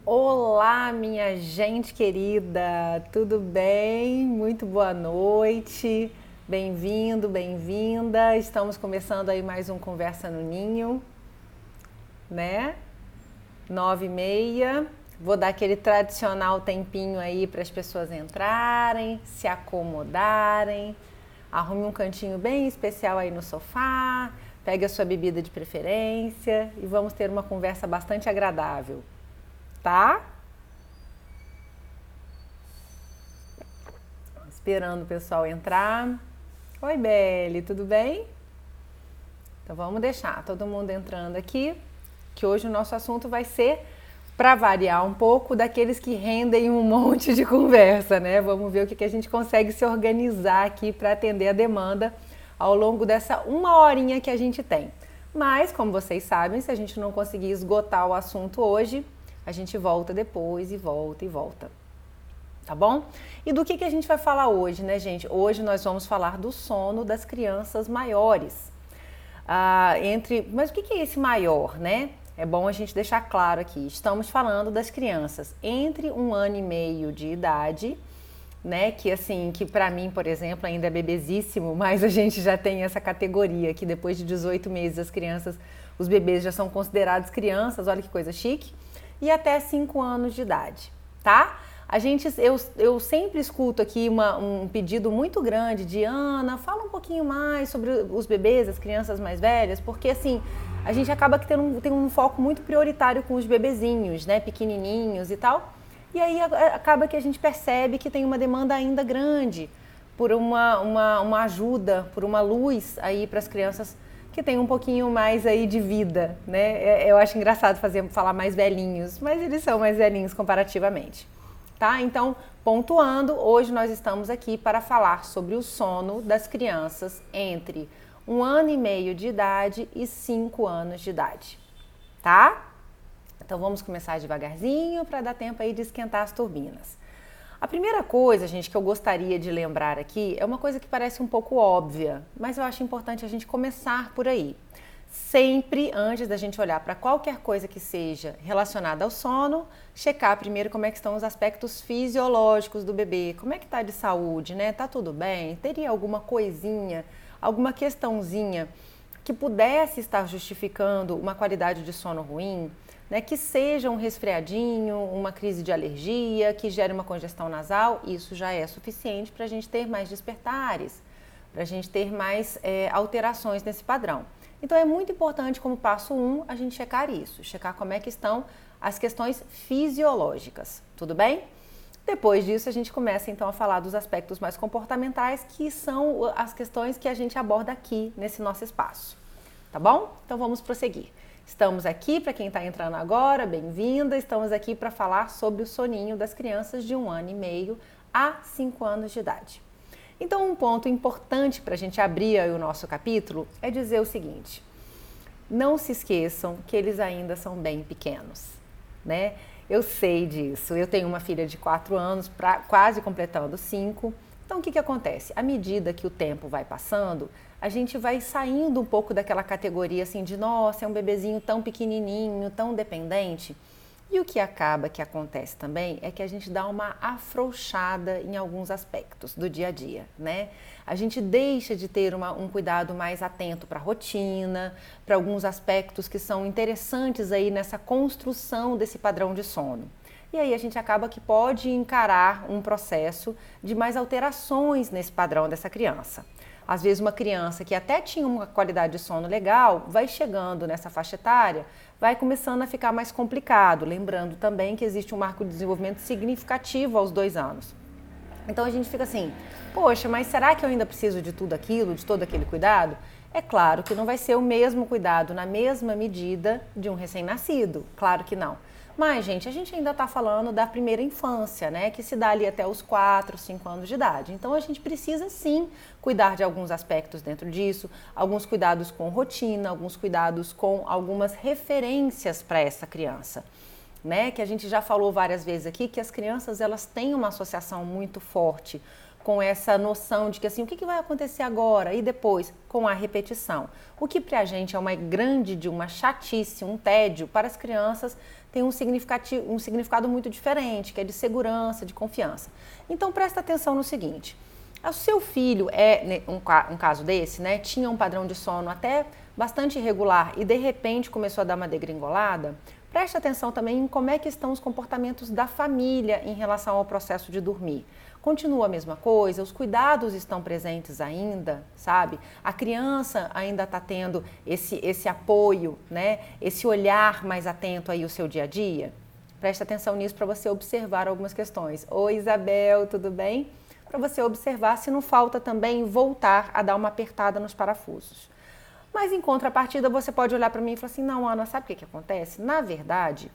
Olá, minha gente querida, tudo bem? Muito boa noite, bem-vindo, bem-vinda. Estamos começando aí mais um Conversa no Ninho, né? 9h30. Vou dar aquele tradicional tempinho aí para as pessoas entrarem, se acomodarem. Arrume um cantinho bem especial aí no sofá, pegue a sua bebida de preferência e vamos ter uma conversa bastante agradável. Tá? Esperando o pessoal entrar. Oi, Belle, tudo bem? Então vamos deixar todo mundo entrando aqui, que hoje o nosso assunto vai ser, para variar um pouco, daqueles que rendem um monte de conversa, né? Vamos ver o que a gente consegue se organizar aqui para atender a demanda ao longo dessa uma horinha que a gente tem. Mas, como vocês sabem, se a gente não conseguir esgotar o assunto hoje, a gente volta depois e volta e volta. Tá bom? E do que a gente vai falar hoje, né, gente? Hoje nós vamos falar do sono das crianças maiores. Mas o que é esse maior, né? É bom a gente deixar claro aqui. Estamos falando das crianças entre 1 ano e meio de idade, né? Que assim, que para mim, por exemplo, ainda é bebezíssimo, mas a gente já tem essa categoria que depois de 18 meses as crianças, os bebês já são considerados crianças, olha que coisa chique, e até 5 anos de idade, tá? Eu sempre escuto aqui um pedido muito grande de Ana, fala um pouquinho mais sobre os bebês, as crianças mais velhas, porque assim, a gente acaba que tem um foco muito prioritário com os bebezinhos, né, pequenininhos e tal, e aí acaba que a gente percebe que tem uma demanda ainda grande por uma ajuda, por uma luz aí para as crianças que tem um pouquinho mais aí de vida, né? Eu acho engraçado falar mais velhinhos, mas eles são mais velhinhos comparativamente. Tá? Então, pontuando, hoje nós estamos aqui para falar sobre o sono das crianças entre 1 ano e meio de idade e 5 anos de idade, tá? Então vamos começar devagarzinho para dar tempo aí de esquentar as turbinas. A primeira coisa, gente, que eu gostaria de lembrar aqui é uma coisa que parece um pouco óbvia, mas eu acho importante a gente começar por aí. Sempre, antes da gente olhar para qualquer coisa que seja relacionada ao sono, checar primeiro como é que estão os aspectos fisiológicos do bebê, como é que está de saúde, né? Tá tudo bem? Teria alguma coisinha, alguma questãozinha que pudesse estar justificando uma qualidade de sono ruim, né? Que seja um resfriadinho, uma crise de alergia, que gere uma congestão nasal, isso já é suficiente para a gente ter mais despertares, para a gente ter mais alterações nesse padrão. Então é muito importante, como passo 1, a gente checar isso, checar como é que estão as questões fisiológicas, tudo bem? Depois disso a gente começa então a falar dos aspectos mais comportamentais, que são as questões que a gente aborda aqui nesse nosso espaço, tá bom? Então vamos prosseguir. Estamos aqui, para quem está entrando agora, bem-vinda, estamos aqui para falar sobre o soninho das crianças de 1 ano e meio a 5 anos de idade. Então, um ponto importante para a gente abrir aí o nosso capítulo é dizer o seguinte: não se esqueçam que eles ainda são bem pequenos, né? Eu sei disso, eu tenho uma filha de 4 anos, quase completando 5. Então, o que acontece? À medida que o tempo vai passando, a gente vai saindo um pouco daquela categoria assim de, nossa, é um bebezinho tão pequenininho, tão dependente. E o que acontece também é que a gente dá uma afrouxada em alguns aspectos do dia a dia, né? A gente deixa de ter um cuidado mais atento para a rotina, para alguns aspectos que são interessantes aí nessa construção desse padrão de sono. E aí a gente acaba que pode encarar um processo de mais alterações nesse padrão dessa criança. Às vezes uma criança que até tinha uma qualidade de sono legal, vai chegando nessa faixa etária, vai começando a ficar mais complicado, lembrando também que existe um marco de desenvolvimento significativo aos 2 anos. Então a gente fica assim, poxa, mas será que eu ainda preciso de tudo aquilo, de todo aquele cuidado? É claro que não vai ser o mesmo cuidado na mesma medida de um recém-nascido, claro que não. Mas, gente, a gente ainda está falando da primeira infância, né? Que se dá ali até os 4, 5 anos de idade. Então, a gente precisa, sim, cuidar de alguns aspectos dentro disso, alguns cuidados com rotina, alguns cuidados com algumas referências para essa criança, né? Que a gente já falou várias vezes aqui, que as crianças, elas têm uma associação muito forte com essa noção de que assim, o que vai acontecer agora e depois, com a repetição. O que pra gente é uma chatice, um tédio, para as crianças tem um significado muito diferente, que é de segurança, de confiança. Então presta atenção no seguinte, o seu filho um caso desse, né, tinha um padrão de sono até bastante irregular e de repente começou a dar uma degringolada, preste atenção também em como é que estão os comportamentos da família em relação ao processo de dormir. Continua a mesma coisa, os cuidados estão presentes ainda, sabe? A criança ainda está tendo esse apoio, né? Esse olhar mais atento aí ao seu dia a dia. Preste atenção nisso para você observar algumas questões. Oi, Isabel, tudo bem? Para você observar se não falta também voltar a dar uma apertada nos parafusos. Mas em contrapartida, você pode olhar para mim e falar assim, não, Ana, sabe o que acontece? Na verdade,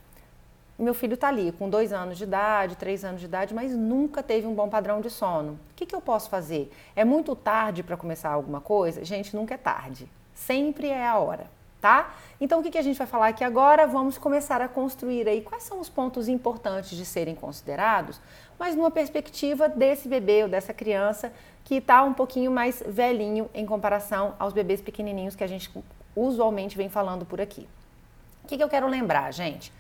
meu filho está ali com 2 anos de idade, 3 anos de idade, mas nunca teve um bom padrão de sono. O que eu posso fazer? É muito tarde para começar alguma coisa? Gente, nunca é tarde. Sempre é a hora, tá? Então, o que a gente vai falar aqui agora? Vamos começar a construir aí quais são os pontos importantes de serem considerados, mas numa perspectiva desse bebê ou dessa criança que está um pouquinho mais velhinho em comparação aos bebês pequenininhos que a gente usualmente vem falando por aqui. O que eu quero lembrar, gente?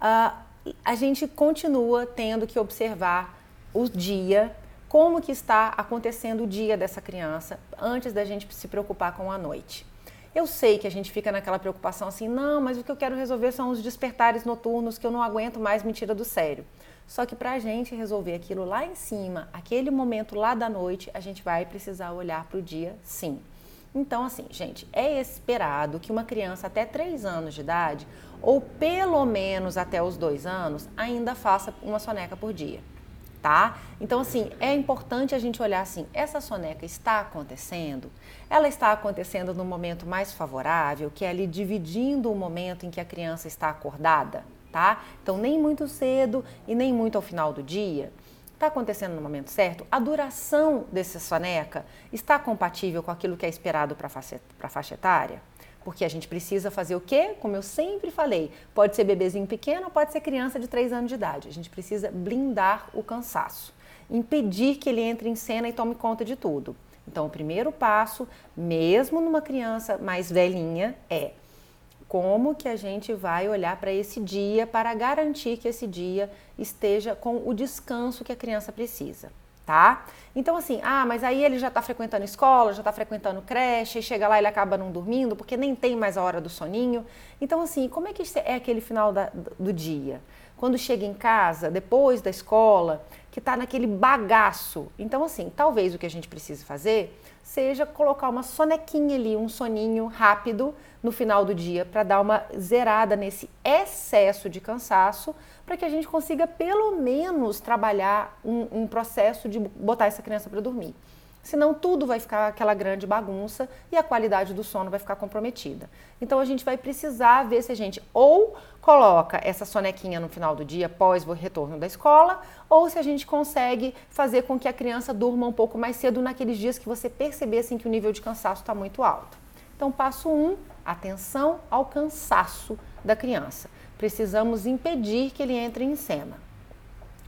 A gente continua tendo que observar o dia, como que está acontecendo o dia dessa criança, antes da gente se preocupar com a noite. Eu sei que a gente fica naquela preocupação assim, não, mas o que eu quero resolver são os despertares noturnos que eu não aguento mais, me tira do sério. Só que para a gente resolver aquilo lá em cima, aquele momento lá da noite, a gente vai precisar olhar para o dia sim. Então, assim, gente, é esperado que uma criança até 3 anos de idade, ou pelo menos até os 2 anos, ainda faça uma soneca por dia, tá? Então, assim, é importante a gente olhar assim, essa soneca está acontecendo? Ela está acontecendo no momento mais favorável, que é ali dividindo o momento em que a criança está acordada, tá? Então, nem muito cedo e nem muito ao final do dia. Está acontecendo no momento certo? A duração dessa soneca está compatível com aquilo que é esperado para a faixa etária? Porque a gente precisa fazer o quê? Como eu sempre falei, pode ser bebezinho pequeno, pode ser criança de 3 anos de idade. A gente precisa blindar o cansaço, impedir que ele entre em cena e tome conta de tudo. Então, o primeiro passo, mesmo numa criança mais velhinha, é como que a gente vai olhar para esse dia para garantir que esse dia esteja com o descanso que a criança precisa, tá? Então assim, mas aí ele já está frequentando escola, já está frequentando creche, e chega lá e ele acaba não dormindo porque nem tem mais a hora do soninho. Então assim, como é que é aquele final do dia? Quando chega em casa, depois da escola, que está naquele bagaço. Então assim, talvez o que a gente precise fazer seja colocar uma sonequinha ali, um soninho rápido no final do dia para dar uma zerada nesse excesso de cansaço, para que a gente consiga pelo menos trabalhar um processo de botar essa criança para dormir. Senão tudo vai ficar aquela grande bagunça e a qualidade do sono vai ficar comprometida. Então a gente vai precisar ver se a gente ou coloca essa sonequinha no final do dia após o retorno da escola, ou se a gente consegue fazer com que a criança durma um pouco mais cedo naqueles dias que você perceber assim, que o nível de cansaço está muito alto. Então passo 1, atenção ao cansaço da criança. Precisamos impedir que ele entre em cena,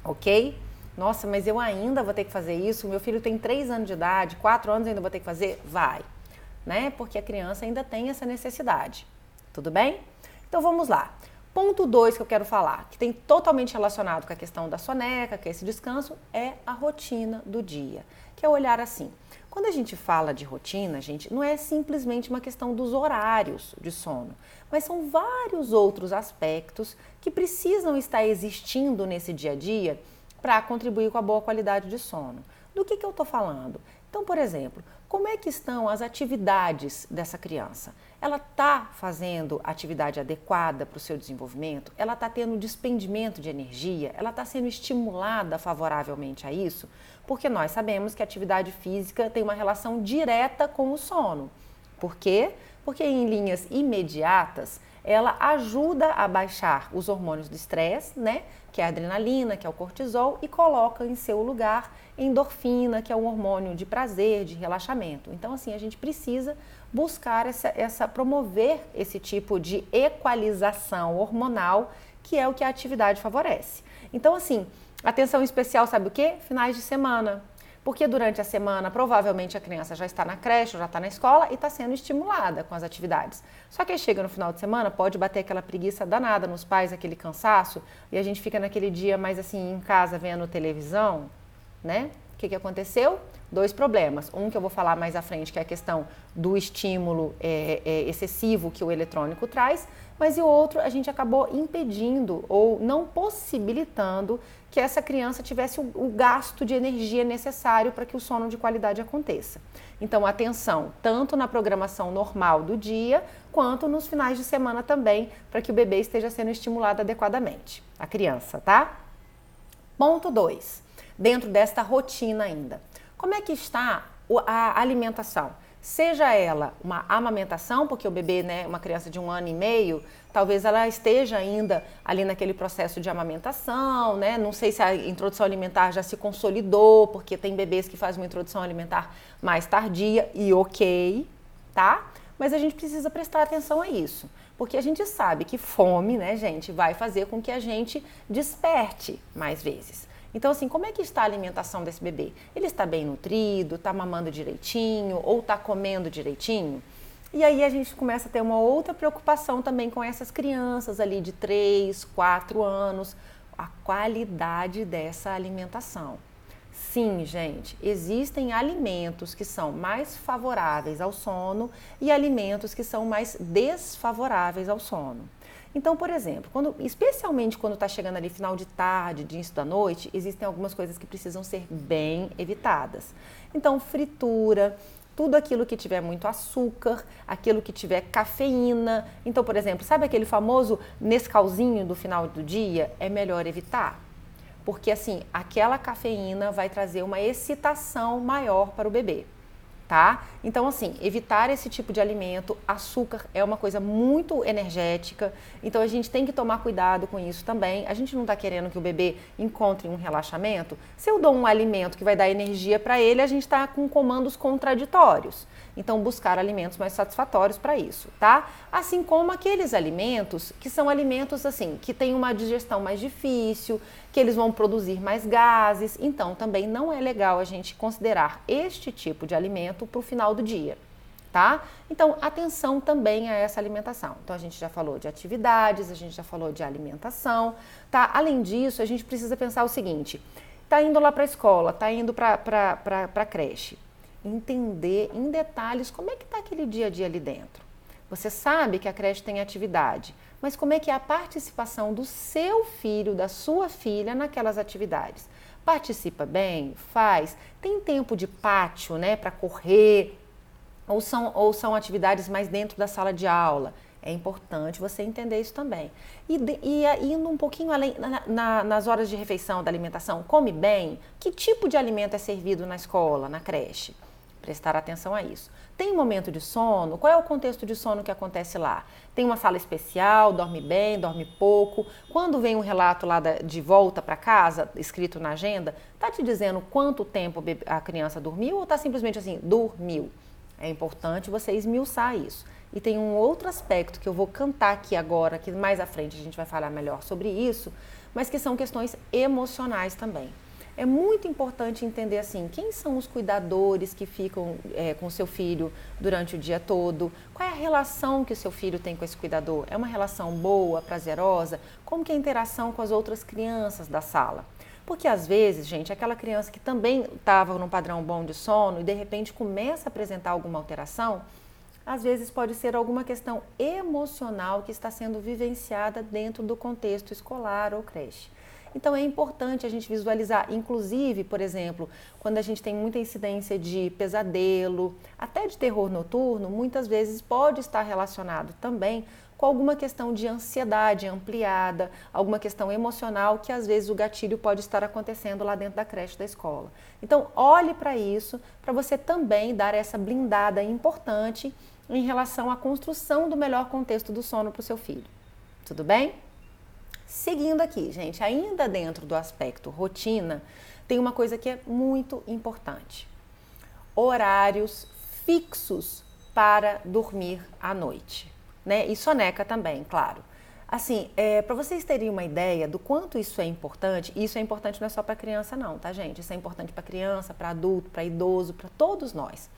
ok? Nossa, mas eu ainda vou ter que fazer isso? Meu filho tem 3 anos de idade, 4 anos ainda vou ter que fazer? Vai, né? Porque a criança ainda tem essa necessidade. Tudo bem? Então vamos lá. Ponto 2 que eu quero falar, que tem totalmente relacionado com a questão da soneca, que é esse descanso, é a rotina do dia. Que é olhar assim. Quando a gente fala de rotina, gente, não é simplesmente uma questão dos horários de sono, mas são vários outros aspectos que precisam estar existindo nesse dia a dia para contribuir com a boa qualidade de sono. Do que eu estou falando? Então, por exemplo, como é que estão as atividades dessa criança? Ela está fazendo atividade adequada para o seu desenvolvimento? Ela está tendo despendimento de energia? Ela está sendo estimulada favoravelmente a isso? Porque nós sabemos que a atividade física tem uma relação direta com o sono. Por quê? Porque em linhas imediatas, ela ajuda a baixar os hormônios do estresse, né? Que é a adrenalina, que é o cortisol, e coloca em seu lugar endorfina, que é um hormônio de prazer, de relaxamento. Então, assim, a gente precisa buscar promover esse tipo de equalização hormonal, que é o que a atividade favorece. Então, assim, atenção especial, sabe o quê? Finais de semana. Porque durante a semana, provavelmente a criança já está na creche, já está na escola e está sendo estimulada com as atividades. Só que aí chega no final de semana, pode bater aquela preguiça danada nos pais, aquele cansaço, e a gente fica naquele dia mais assim em casa vendo televisão, né? O que aconteceu? 2 problemas. Um que eu vou falar mais à frente, que é a questão do estímulo excessivo que o eletrônico traz, mas e o outro, a gente acabou impedindo ou não possibilitando que essa criança tivesse o gasto de energia necessário para que o sono de qualidade aconteça. Então, atenção, tanto na programação normal do dia, quanto nos finais de semana também, para que o bebê esteja sendo estimulado adequadamente, a criança, tá? Ponto 2. Dentro desta rotina ainda. Como é que está a alimentação? Seja ela uma amamentação, porque o bebê, né, uma criança de 1 ano e meio, talvez ela esteja ainda ali naquele processo de amamentação, né? Não sei se a introdução alimentar já se consolidou, porque tem bebês que fazem uma introdução alimentar mais tardia e ok, tá? Mas a gente precisa prestar atenção a isso, porque a gente sabe que fome, né, gente, vai fazer com que a gente desperte mais vezes. Então, assim, como é que está a alimentação desse bebê? Ele está bem nutrido, está mamando direitinho ou está comendo direitinho? E aí a gente começa a ter uma outra preocupação também com essas crianças ali de 3, 4 anos, a qualidade dessa alimentação. Sim, gente, existem alimentos que são mais favoráveis ao sono e alimentos que são mais desfavoráveis ao sono. Então, por exemplo, especialmente quando está chegando ali final de tarde, de início da noite, existem algumas coisas que precisam ser bem evitadas. Então, fritura, tudo aquilo que tiver muito açúcar, aquilo que tiver cafeína. Então, por exemplo, sabe aquele famoso Nescauzinho do final do dia? É melhor evitar. Porque assim, aquela cafeína vai trazer uma excitação maior para o bebê. Tá? Então, assim, evitar esse tipo de alimento. Açúcar é uma coisa muito energética, então a gente tem que tomar cuidado com isso também. A gente não está querendo que o bebê encontre um relaxamento. Se eu dou um alimento que vai dar energia para ele, a gente está com comandos contraditórios. Então, buscar alimentos mais satisfatórios para isso, tá? Assim como aqueles alimentos que são alimentos, assim, que têm uma digestão mais difícil, que eles vão produzir mais gases. Então, também não é legal a gente considerar este tipo de alimento para o final do dia, tá? Então, atenção também a essa alimentação. Então, a gente já falou de atividades, a gente já falou de alimentação, tá? Além disso, a gente precisa pensar o seguinte, tá indo lá para a escola, tá indo para a creche, entender em detalhes como é que está aquele dia a dia ali dentro. Você sabe que a creche tem atividade, mas como é que é a participação do seu filho, da sua filha naquelas atividades? Participa bem? Faz? Tem tempo de pátio, né, para correr? Ou são atividades mais dentro da sala de aula? É importante você entender isso também. E indo um pouquinho além, nas horas de refeição, da alimentação, come bem? Que tipo de alimento é servido na escola, na creche? Prestar atenção a isso. Tem um momento de sono? Qual é o contexto de sono que acontece lá? Tem uma sala especial? Dorme bem? Dorme pouco? Quando vem um relato lá de volta para casa, escrito na agenda, tá te dizendo quanto tempo a criança dormiu ou tá simplesmente assim, dormiu? É importante você esmiuçar isso. E tem um outro aspecto que eu vou cantar aqui agora, que mais à frente a gente vai falar melhor sobre isso, mas que são questões emocionais também. É muito importante entender assim, quem são os cuidadores que ficam com o seu filho durante o dia todo? Qual é a relação que o seu filho tem com esse cuidador? É uma relação boa, prazerosa? Como que é a interação com as outras crianças da sala? Porque às vezes, gente, aquela criança que também estava num padrão bom de sono e de repente começa a apresentar alguma alteração, às vezes pode ser alguma questão emocional que está sendo vivenciada dentro do contexto escolar ou creche. Então é importante a gente visualizar, inclusive, por exemplo, quando a gente tem muita incidência de pesadelo, até de terror noturno, muitas vezes pode estar relacionado também com alguma questão de ansiedade ampliada, alguma questão emocional que às vezes o gatilho pode estar acontecendo lá dentro da creche da escola. Então olhe para isso, para você também dar essa blindada importante em relação à construção do melhor contexto do sono para o seu filho. Tudo bem? Seguindo aqui, gente, ainda dentro do aspecto rotina, tem uma coisa que é muito importante. Horários fixos para dormir à noite, né? E soneca também, claro. Assim, para vocês terem uma ideia do quanto isso é importante, e isso é importante não é só para criança não, tá, gente? Isso é importante para criança, para adulto, para idoso, para todos nós.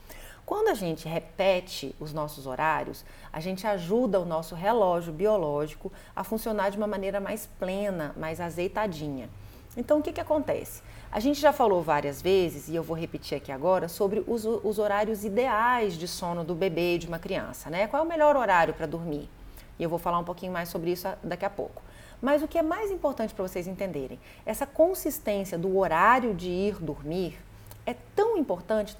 Quando a gente repete os nossos horários, a gente ajuda o nosso relógio biológico a funcionar de uma maneira mais plena, mais azeitadinha. Então, o que acontece? A gente já falou várias vezes, e eu vou repetir aqui agora, sobre os horários ideais de sono do bebê e de uma criança, né? Qual é o melhor horário para dormir? E eu vou falar um pouquinho mais sobre isso daqui a pouco. Mas o que é mais importante para vocês entenderem, essa consistência do horário de ir dormir é tão importante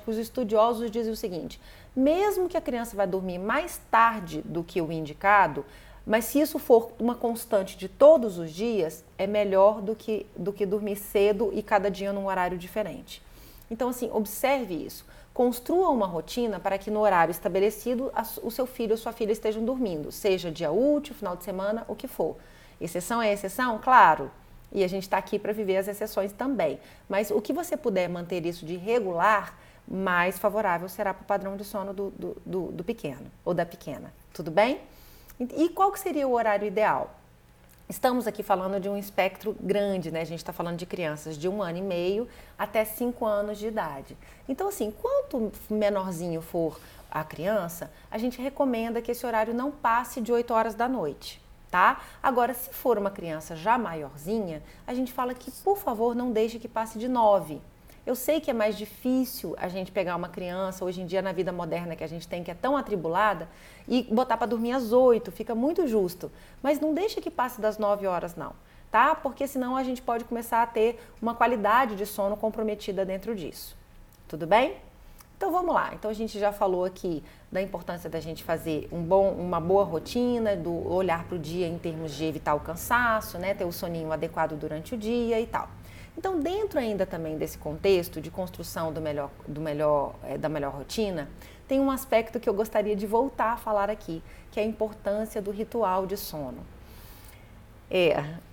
que os estudiosos dizem o seguinte: mesmo que a criança vá dormir mais tarde do que o indicado, mas se isso for uma constante de todos os dias, é melhor do que dormir cedo e cada dia num horário diferente. Então, assim, observe isso. Construa uma rotina para que no horário estabelecido o seu filho ou sua filha estejam dormindo, seja dia útil, final de semana, o que for. Exceção é exceção? Claro. E a gente está aqui para viver as exceções também. Mas o que você puder manter isso de regular, mais favorável será para o padrão de sono do pequeno ou da pequena. Tudo bem? E qual que seria o horário ideal? Estamos aqui falando de um espectro grande, né? A gente está falando de crianças de 1 ano e meio até 5 anos de idade. Então, assim, quanto menorzinho for a criança, a gente recomenda que esse horário não passe de 8 horas da noite, tá? Agora, se for uma criança já maiorzinha, a gente fala que, por favor, não deixe que passe de 9. Eu sei que é mais difícil a gente pegar uma criança, hoje em dia na vida moderna que a gente tem, que é tão atribulada, e botar para dormir às 8, fica muito justo. Mas não deixa que passe das 9 horas não, tá? Porque senão a gente pode começar a ter uma qualidade de sono comprometida dentro disso. Tudo bem? Então vamos lá. Então a gente já falou aqui da importância da gente fazer uma boa rotina, do olhar para o dia em termos de evitar o cansaço, né? Ter o soninho adequado durante o dia e tal. Então, dentro ainda também desse contexto de construção da melhor rotina, tem um aspecto que eu gostaria de voltar a falar aqui, que é a importância do ritual de sono.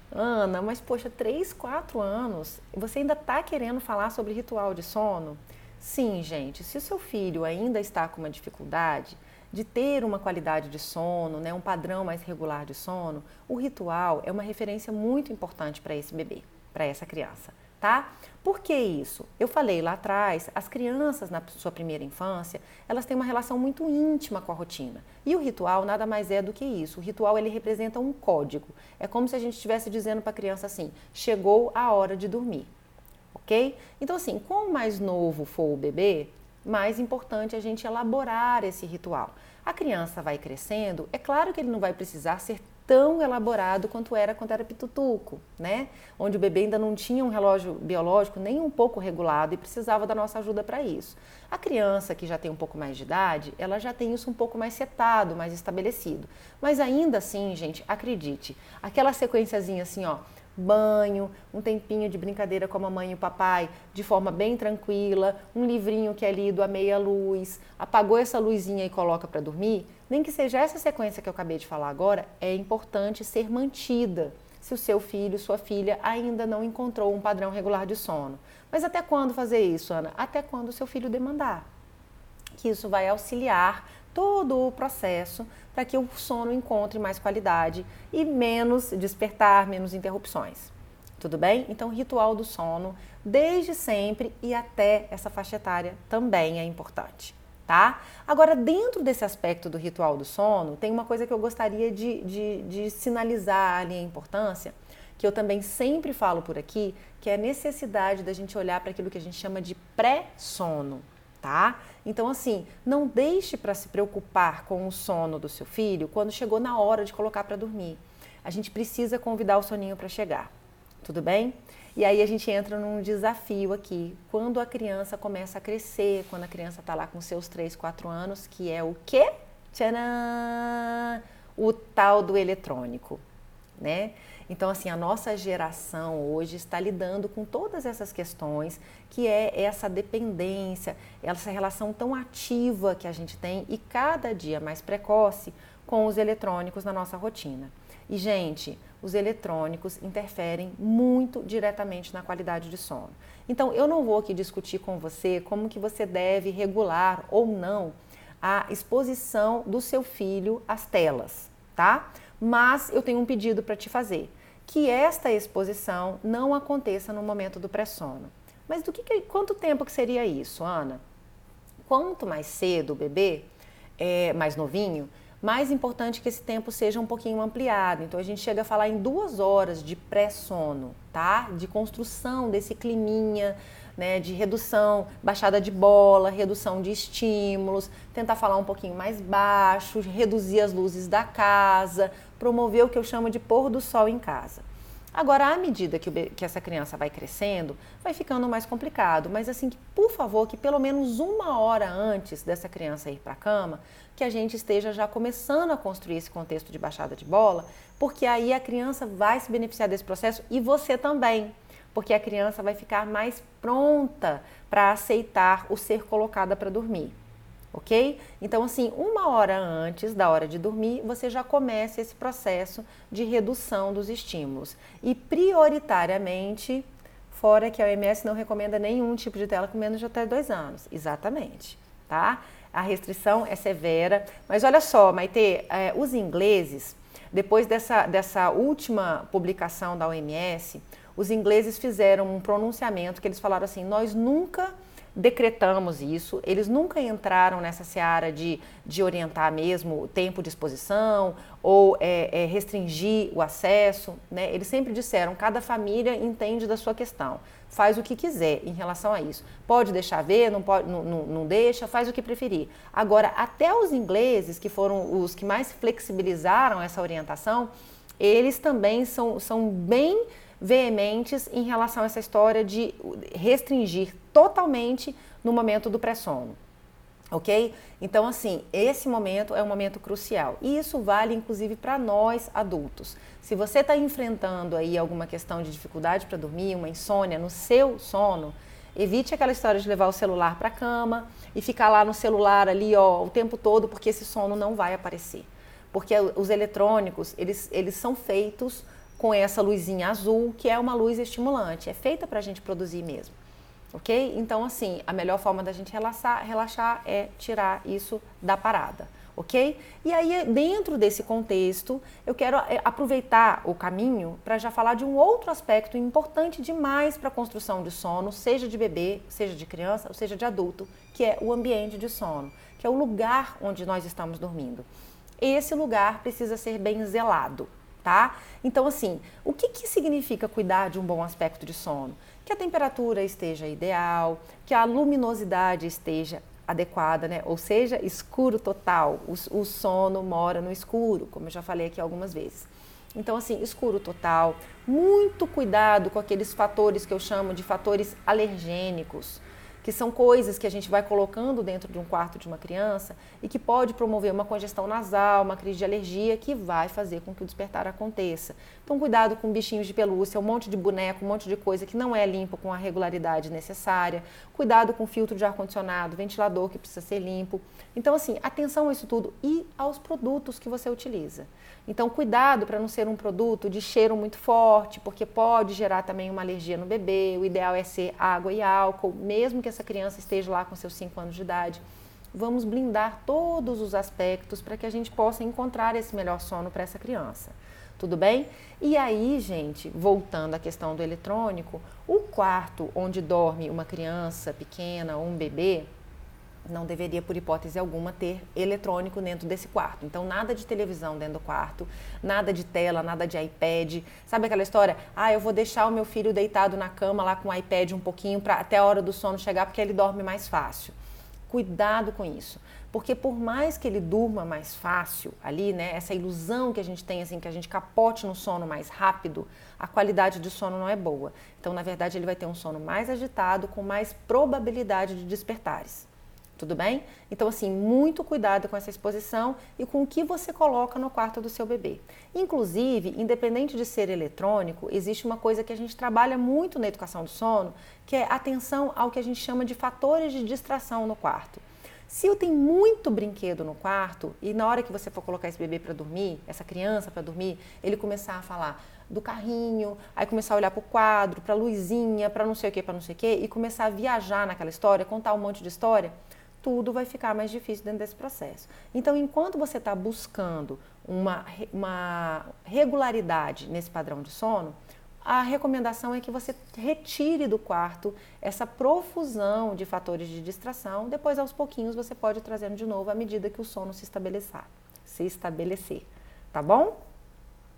Ana, mas poxa, 3, 4 anos, você ainda está querendo falar sobre ritual de sono? Sim, gente, se o seu filho ainda está com uma dificuldade de ter uma qualidade de sono, né, um padrão mais regular de sono, o ritual é uma referência muito importante para esse bebê, para essa criança, tá? Por que isso? Eu falei lá atrás, as crianças na sua primeira infância, elas têm uma relação muito íntima com a rotina. E o ritual nada mais é do que isso. O ritual, ele representa um código. É como se a gente estivesse dizendo para a criança assim: chegou a hora de dormir, ok? Então assim, quanto mais novo for o bebê, mais importante a gente elaborar esse ritual. A criança vai crescendo, é claro que ele não vai precisar ser tão elaborado quanto era quando era pitutuco, né? Onde o bebê ainda não tinha um relógio biológico nem um pouco regulado e precisava da nossa ajuda para isso. A criança que já tem um pouco mais de idade, ela já tem isso um pouco mais setado, mais estabelecido. Mas ainda assim, gente, acredite, aquela sequenciazinha assim, ó, banho, um tempinho de brincadeira com a mamãe e o papai, de forma bem tranquila, um livrinho que é lido à meia luz, apagou essa luzinha e coloca para dormir, nem que seja essa sequência que eu acabei de falar agora, é importante ser mantida se o seu filho, sua filha ainda não encontrou um padrão regular de sono. Mas até quando fazer isso, Ana? Até quando o seu filho demandar. Que isso vai auxiliar todo o processo para que o sono encontre mais qualidade e menos despertar, menos interrupções. Tudo bem? Então, o ritual do sono, desde sempre e até essa faixa etária, também é importante, tá? Agora, dentro desse aspecto do ritual do sono, tem uma coisa que eu gostaria de sinalizar ali a importância, que eu também sempre falo por aqui, que é a necessidade da gente olhar para aquilo que a gente chama de pré-sono. Tá? Então, assim, não deixe para se preocupar com o sono do seu filho quando chegou na hora de colocar para dormir. A gente precisa convidar o soninho para chegar, tudo bem? E aí a gente entra num desafio aqui, quando a criança começa a crescer, quando a criança está lá com seus 3, 4 anos, que é o quê? Tcharam! O tal do eletrônico, né? Então, assim, a nossa geração hoje está lidando com todas essas questões, que é essa dependência, essa relação tão ativa que a gente tem e cada dia mais precoce com os eletrônicos na nossa rotina. E, gente, os eletrônicos interferem muito diretamente na qualidade de sono. Então, eu não vou aqui discutir com você como que você deve regular ou não a exposição do seu filho às telas, tá? mas eu tenho um pedido para te fazer, que esta exposição não aconteça no momento do pré-sono. Mas quanto tempo que seria isso, Ana? Quanto mais cedo o bebê, mais novinho, mais importante que esse tempo seja um pouquinho ampliado. Então a gente chega a falar em 2 horas de pré-sono, tá? De construção desse climinha, né? De redução, baixada de bola, redução de estímulos, tentar falar um pouquinho mais baixo, reduzir as luzes da casa, promover o que eu chamo de pôr do sol em casa. Agora, à medida que essa criança vai crescendo, vai ficando mais complicado, mas assim, por favor, que pelo menos 1 hora antes dessa criança ir para a cama, que a gente esteja já começando a construir esse contexto de baixada de bola, porque aí a criança vai se beneficiar desse processo e você também, porque a criança vai ficar mais pronta para aceitar o ser colocada para dormir. Ok? Então, assim, 1 hora antes da hora de dormir, você já começa esse processo de redução dos estímulos. E prioritariamente, fora que a OMS não recomenda nenhum tipo de tela com menos de até 2 anos. Exatamente, tá? A restrição é severa. Mas olha só, Maitê, os ingleses, depois dessa última publicação da OMS, os ingleses fizeram um pronunciamento que eles falaram assim, nós nunca decretamos isso, eles nunca entraram nessa seara de orientar mesmo o tempo de exposição ou restringir o acesso, né? Eles sempre disseram, cada família entende da sua questão, faz o que quiser em relação a isso. Pode deixar ver, não, pode, não deixa, faz o que preferir. Agora, até os ingleses, que foram os que mais flexibilizaram essa orientação, eles também são bem veementes em relação a essa história de restringir totalmente no momento do pré-sono, ok? Então, assim, esse momento é um momento crucial e isso vale inclusive para nós adultos. Se você está enfrentando aí alguma questão de dificuldade para dormir, uma insônia no seu sono, evite aquela história de levar o celular para a cama e ficar lá no celular ali, ó, o tempo todo, porque esse sono não vai aparecer. Porque os eletrônicos, eles são feitos com essa luzinha azul, que é uma luz estimulante, é feita para a gente produzir mesmo, ok? Então, assim, a melhor forma da gente relaxar é tirar isso da parada, ok? E aí, dentro desse contexto, eu quero aproveitar o caminho para já falar de um outro aspecto importante demais para a construção de sono, seja de bebê, seja de criança, ou seja de adulto, que é o ambiente de sono, que é o lugar onde nós estamos dormindo. Esse lugar precisa ser bem zelado, tá? Então, assim, o que significa cuidar de um bom aspecto de sono? Que a temperatura esteja ideal, que a luminosidade esteja adequada, né? Ou seja, escuro total. O sono mora no escuro, como eu já falei aqui algumas vezes. Então, assim, escuro total, muito cuidado com aqueles fatores que eu chamo de fatores alergênicos, que são coisas que a gente vai colocando dentro de um quarto de uma criança e que pode promover uma congestão nasal, uma crise de alergia que vai fazer com que o despertar aconteça. Então, cuidado com bichinhos de pelúcia, um monte de boneco, um monte de coisa que não é limpo com a regularidade necessária. Cuidado com filtro de ar-condicionado, ventilador que precisa ser limpo. Então, assim, atenção a isso tudo e aos produtos que você utiliza. Então, cuidado para não ser um produto de cheiro muito forte, porque pode gerar também uma alergia no bebê. O ideal é ser água e álcool, mesmo que essa criança esteja lá com seus 5 anos de idade. Vamos blindar todos os aspectos para que a gente possa encontrar esse melhor sono para essa criança. Tudo bem? E aí, gente, voltando à questão do eletrônico, o quarto onde dorme uma criança pequena ou um bebê, não deveria, por hipótese alguma, ter eletrônico dentro desse quarto. Então, nada de televisão dentro do quarto, nada de tela, nada de iPad. Sabe aquela história? Ah, eu vou deixar o meu filho deitado na cama lá com o iPad um pouquinho para até a hora do sono chegar, porque ele dorme mais fácil. Cuidado com isso. Porque por mais que ele durma mais fácil ali, né, essa ilusão que a gente tem, assim, que a gente capote no sono mais rápido, a qualidade de sono não é boa. Então, na verdade, ele vai ter um sono mais agitado, com mais probabilidade de despertares. Tudo bem? Então, assim, muito cuidado com essa exposição e com o que você coloca no quarto do seu bebê. Inclusive, independente de ser eletrônico, existe uma coisa que a gente trabalha muito na educação do sono, que é atenção ao que a gente chama de fatores de distração no quarto. Se eu tenho muito brinquedo no quarto e na hora que você for colocar esse bebê para dormir, essa criança para dormir, ele começar a falar do carrinho, aí começar a olhar para o quadro, para a luzinha, para não sei o que, e começar a viajar naquela história, contar um monte de história, tudo vai ficar mais difícil dentro desse processo. Então, enquanto você está buscando uma regularidade nesse padrão de sono, a recomendação é que você retire do quarto essa profusão de fatores de distração. Depois, aos pouquinhos, você pode ir trazendo de novo à medida que o sono se estabelecer, tá bom?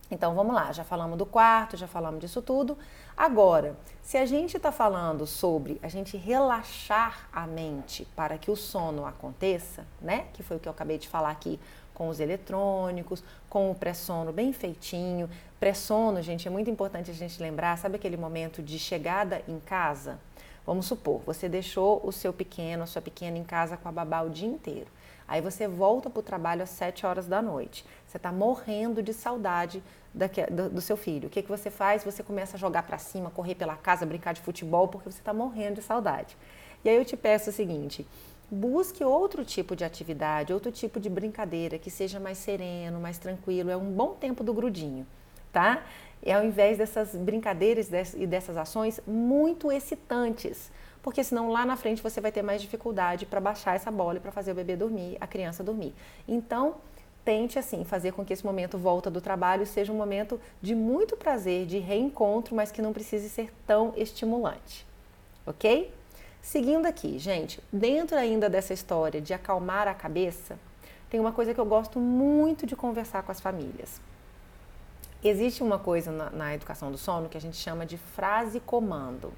Então, vamos lá, já falamos do quarto, já falamos disso tudo. Agora, se a gente está falando sobre a gente relaxar a mente para que o sono aconteça, né? Que foi o que eu acabei de falar aqui com os eletrônicos, com o pré-sono bem feitinho. Pré-sono, gente, é muito importante a gente lembrar, sabe aquele momento de chegada em casa? Vamos supor, você deixou o seu pequeno, a sua pequena em casa com a babá o dia inteiro. Aí você volta para o trabalho às 7 horas da noite. Você está morrendo de saudade do seu filho. O que você faz? Você começa a jogar para cima, correr pela casa, brincar de futebol, porque você está morrendo de saudade. E aí eu te peço o seguinte, busque outro tipo de atividade, outro tipo de brincadeira, que seja mais sereno, mais tranquilo. É um bom tempo do grudinho, tá? E ao invés dessas brincadeiras e dessas ações muito excitantes, porque senão lá na frente você vai ter mais dificuldade para baixar essa bola e para fazer o bebê dormir, a criança dormir. Então, tente assim fazer com que esse momento volta do trabalho seja um momento de muito prazer, de reencontro, mas que não precise ser tão estimulante, ok? Seguindo aqui, gente, dentro ainda dessa história de acalmar a cabeça, tem uma coisa que eu gosto muito de conversar com as famílias. Existe uma coisa na educação do sono que a gente chama de frase comando.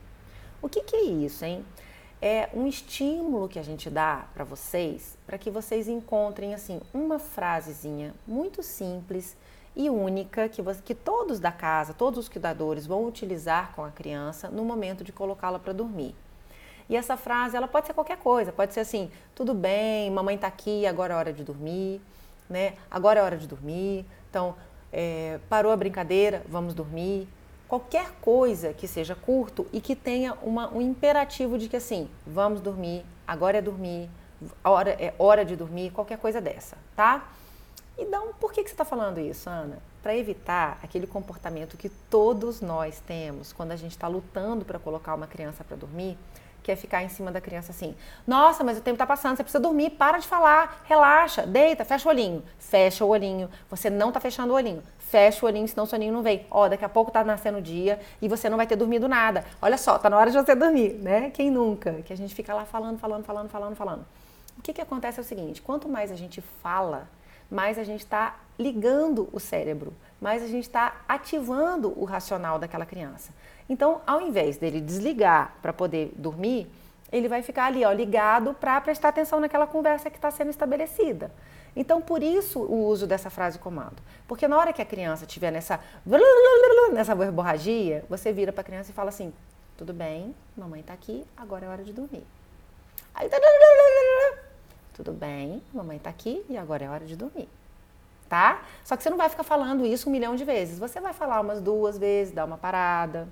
O que é isso, hein? É um estímulo que a gente dá para vocês, para que vocês encontrem assim uma frasezinha muito simples e única que todos da casa, todos os cuidadores vão utilizar com a criança no momento de colocá-la para dormir. E essa frase, ela pode ser qualquer coisa, pode ser assim, tudo bem, mamãe tá aqui, agora é hora de dormir, né? Agora é hora de dormir, então parou a brincadeira, vamos dormir. Qualquer coisa que seja curto e que tenha um imperativo de que assim, vamos dormir, agora é dormir, é hora de dormir, qualquer coisa dessa, tá? Então, por que você está falando isso, Ana? Para evitar aquele comportamento que todos nós temos quando a gente está lutando para colocar uma criança para dormir, que é ficar em cima da criança assim, nossa, mas o tempo está passando, você precisa dormir, para de falar, relaxa, deita, fecha o olhinho, você não está fechando o olhinho, fecha o olhinho, senão o soninho não vem, daqui a pouco está nascendo o dia e você não vai ter dormido nada, olha só, tá na hora de você dormir, né? Quem nunca? Que a gente fica lá falando. O que acontece é o seguinte, quanto mais a gente fala, mais a gente está ligando o cérebro, mais a gente está ativando o racional daquela criança. Então, ao invés dele desligar para poder dormir, ele vai ficar ali, ligado para prestar atenção naquela conversa que está sendo estabelecida. Então, por isso o uso dessa frase comando. Porque na hora que a criança estiver nessa verborragia, você vira para a criança e fala assim, tudo bem, mamãe está aqui, agora é hora de dormir. Aí, tudo bem, mamãe está aqui e agora é hora de dormir. Tá? Só que você não vai ficar falando isso 1 milhão de vezes. Você vai falar umas 2 vezes, dar uma parada.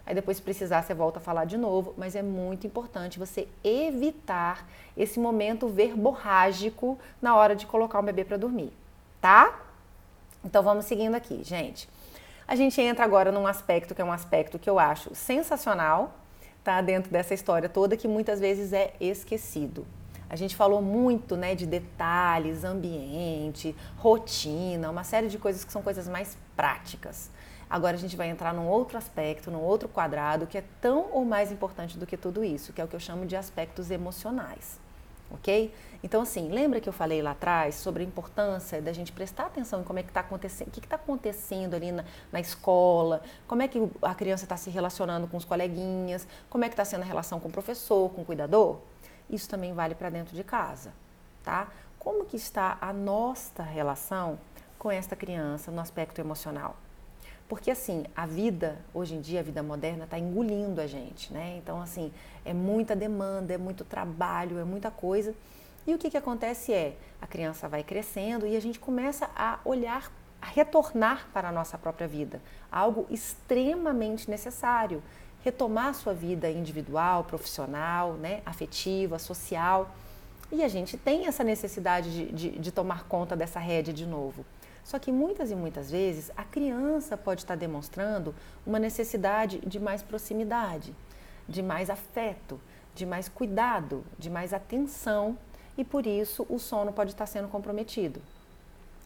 Aí depois, se precisar, você volta a falar de novo. Mas é muito importante você evitar esse momento verborrágico na hora de colocar o bebê para dormir. Tá? Então, vamos seguindo aqui, gente. A gente entra agora num aspecto que é um aspecto que eu acho sensacional, tá? Dentro dessa história toda, que muitas vezes é esquecido. A gente falou muito, né, de detalhes, ambiente, rotina, uma série de coisas que são coisas mais práticas. Agora a gente vai entrar num outro aspecto, num outro quadrado, que é tão ou mais importante do que tudo isso, que é o que eu chamo de aspectos emocionais, ok? Então, assim, lembra que eu falei lá atrás sobre a importância da gente prestar atenção em como é que está acontecendo, o que está acontecendo ali na escola, como é que a criança está se relacionando com os coleguinhas, como é que está sendo a relação com o professor, com o cuidador? Isso também vale para dentro de casa, tá? Como que está a nossa relação com esta criança no aspecto emocional? Porque assim, a vida, hoje em dia, a vida moderna está engolindo a gente, né? Então assim, é muita demanda, é muito trabalho, é muita coisa. E o que acontece é, a criança vai crescendo e a gente começa a olhar, a retornar para a nossa própria vida. Algo extremamente necessário. Retomar a sua vida individual, profissional, né, afetiva, social. E a gente tem essa necessidade de tomar conta dessa rédea de novo. Só que muitas e muitas vezes a criança pode estar demonstrando uma necessidade de mais proximidade, de mais afeto, de mais cuidado, de mais atenção, e por isso o sono pode estar sendo comprometido,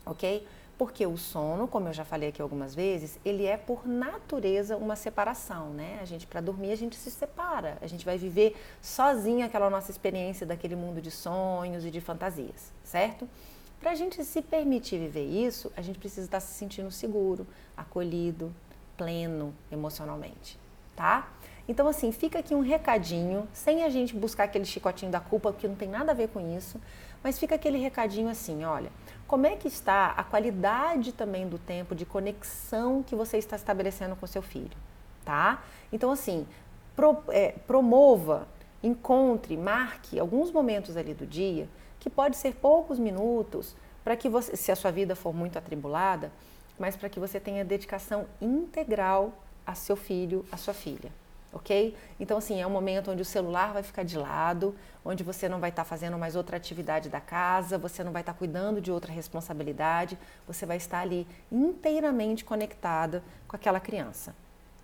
ok? Porque o sono, como eu já falei aqui algumas vezes, ele é por natureza uma separação, né? Para dormir, a gente se separa, a gente vai viver sozinho aquela nossa experiência daquele mundo de sonhos e de fantasias, certo? Para a gente se permitir viver isso, a gente precisa estar se sentindo seguro, acolhido, pleno emocionalmente, tá? Então, assim, fica aqui um recadinho, sem a gente buscar aquele chicotinho da culpa, porque não tem nada a ver com isso, mas fica aquele recadinho assim, olha, como é que está a qualidade também do tempo de conexão que você está estabelecendo com seu filho, tá? Então, assim, promova, encontre, marque alguns momentos ali do dia, que pode ser poucos minutos, para que você, se a sua vida for muito atribulada, mas para que você tenha dedicação integral a seu filho, a sua filha. Ok? Então, assim, é um momento onde o celular vai ficar de lado, onde você não vai estar fazendo mais outra atividade da casa, você não vai estar cuidando de outra responsabilidade, você vai estar ali inteiramente conectada com aquela criança,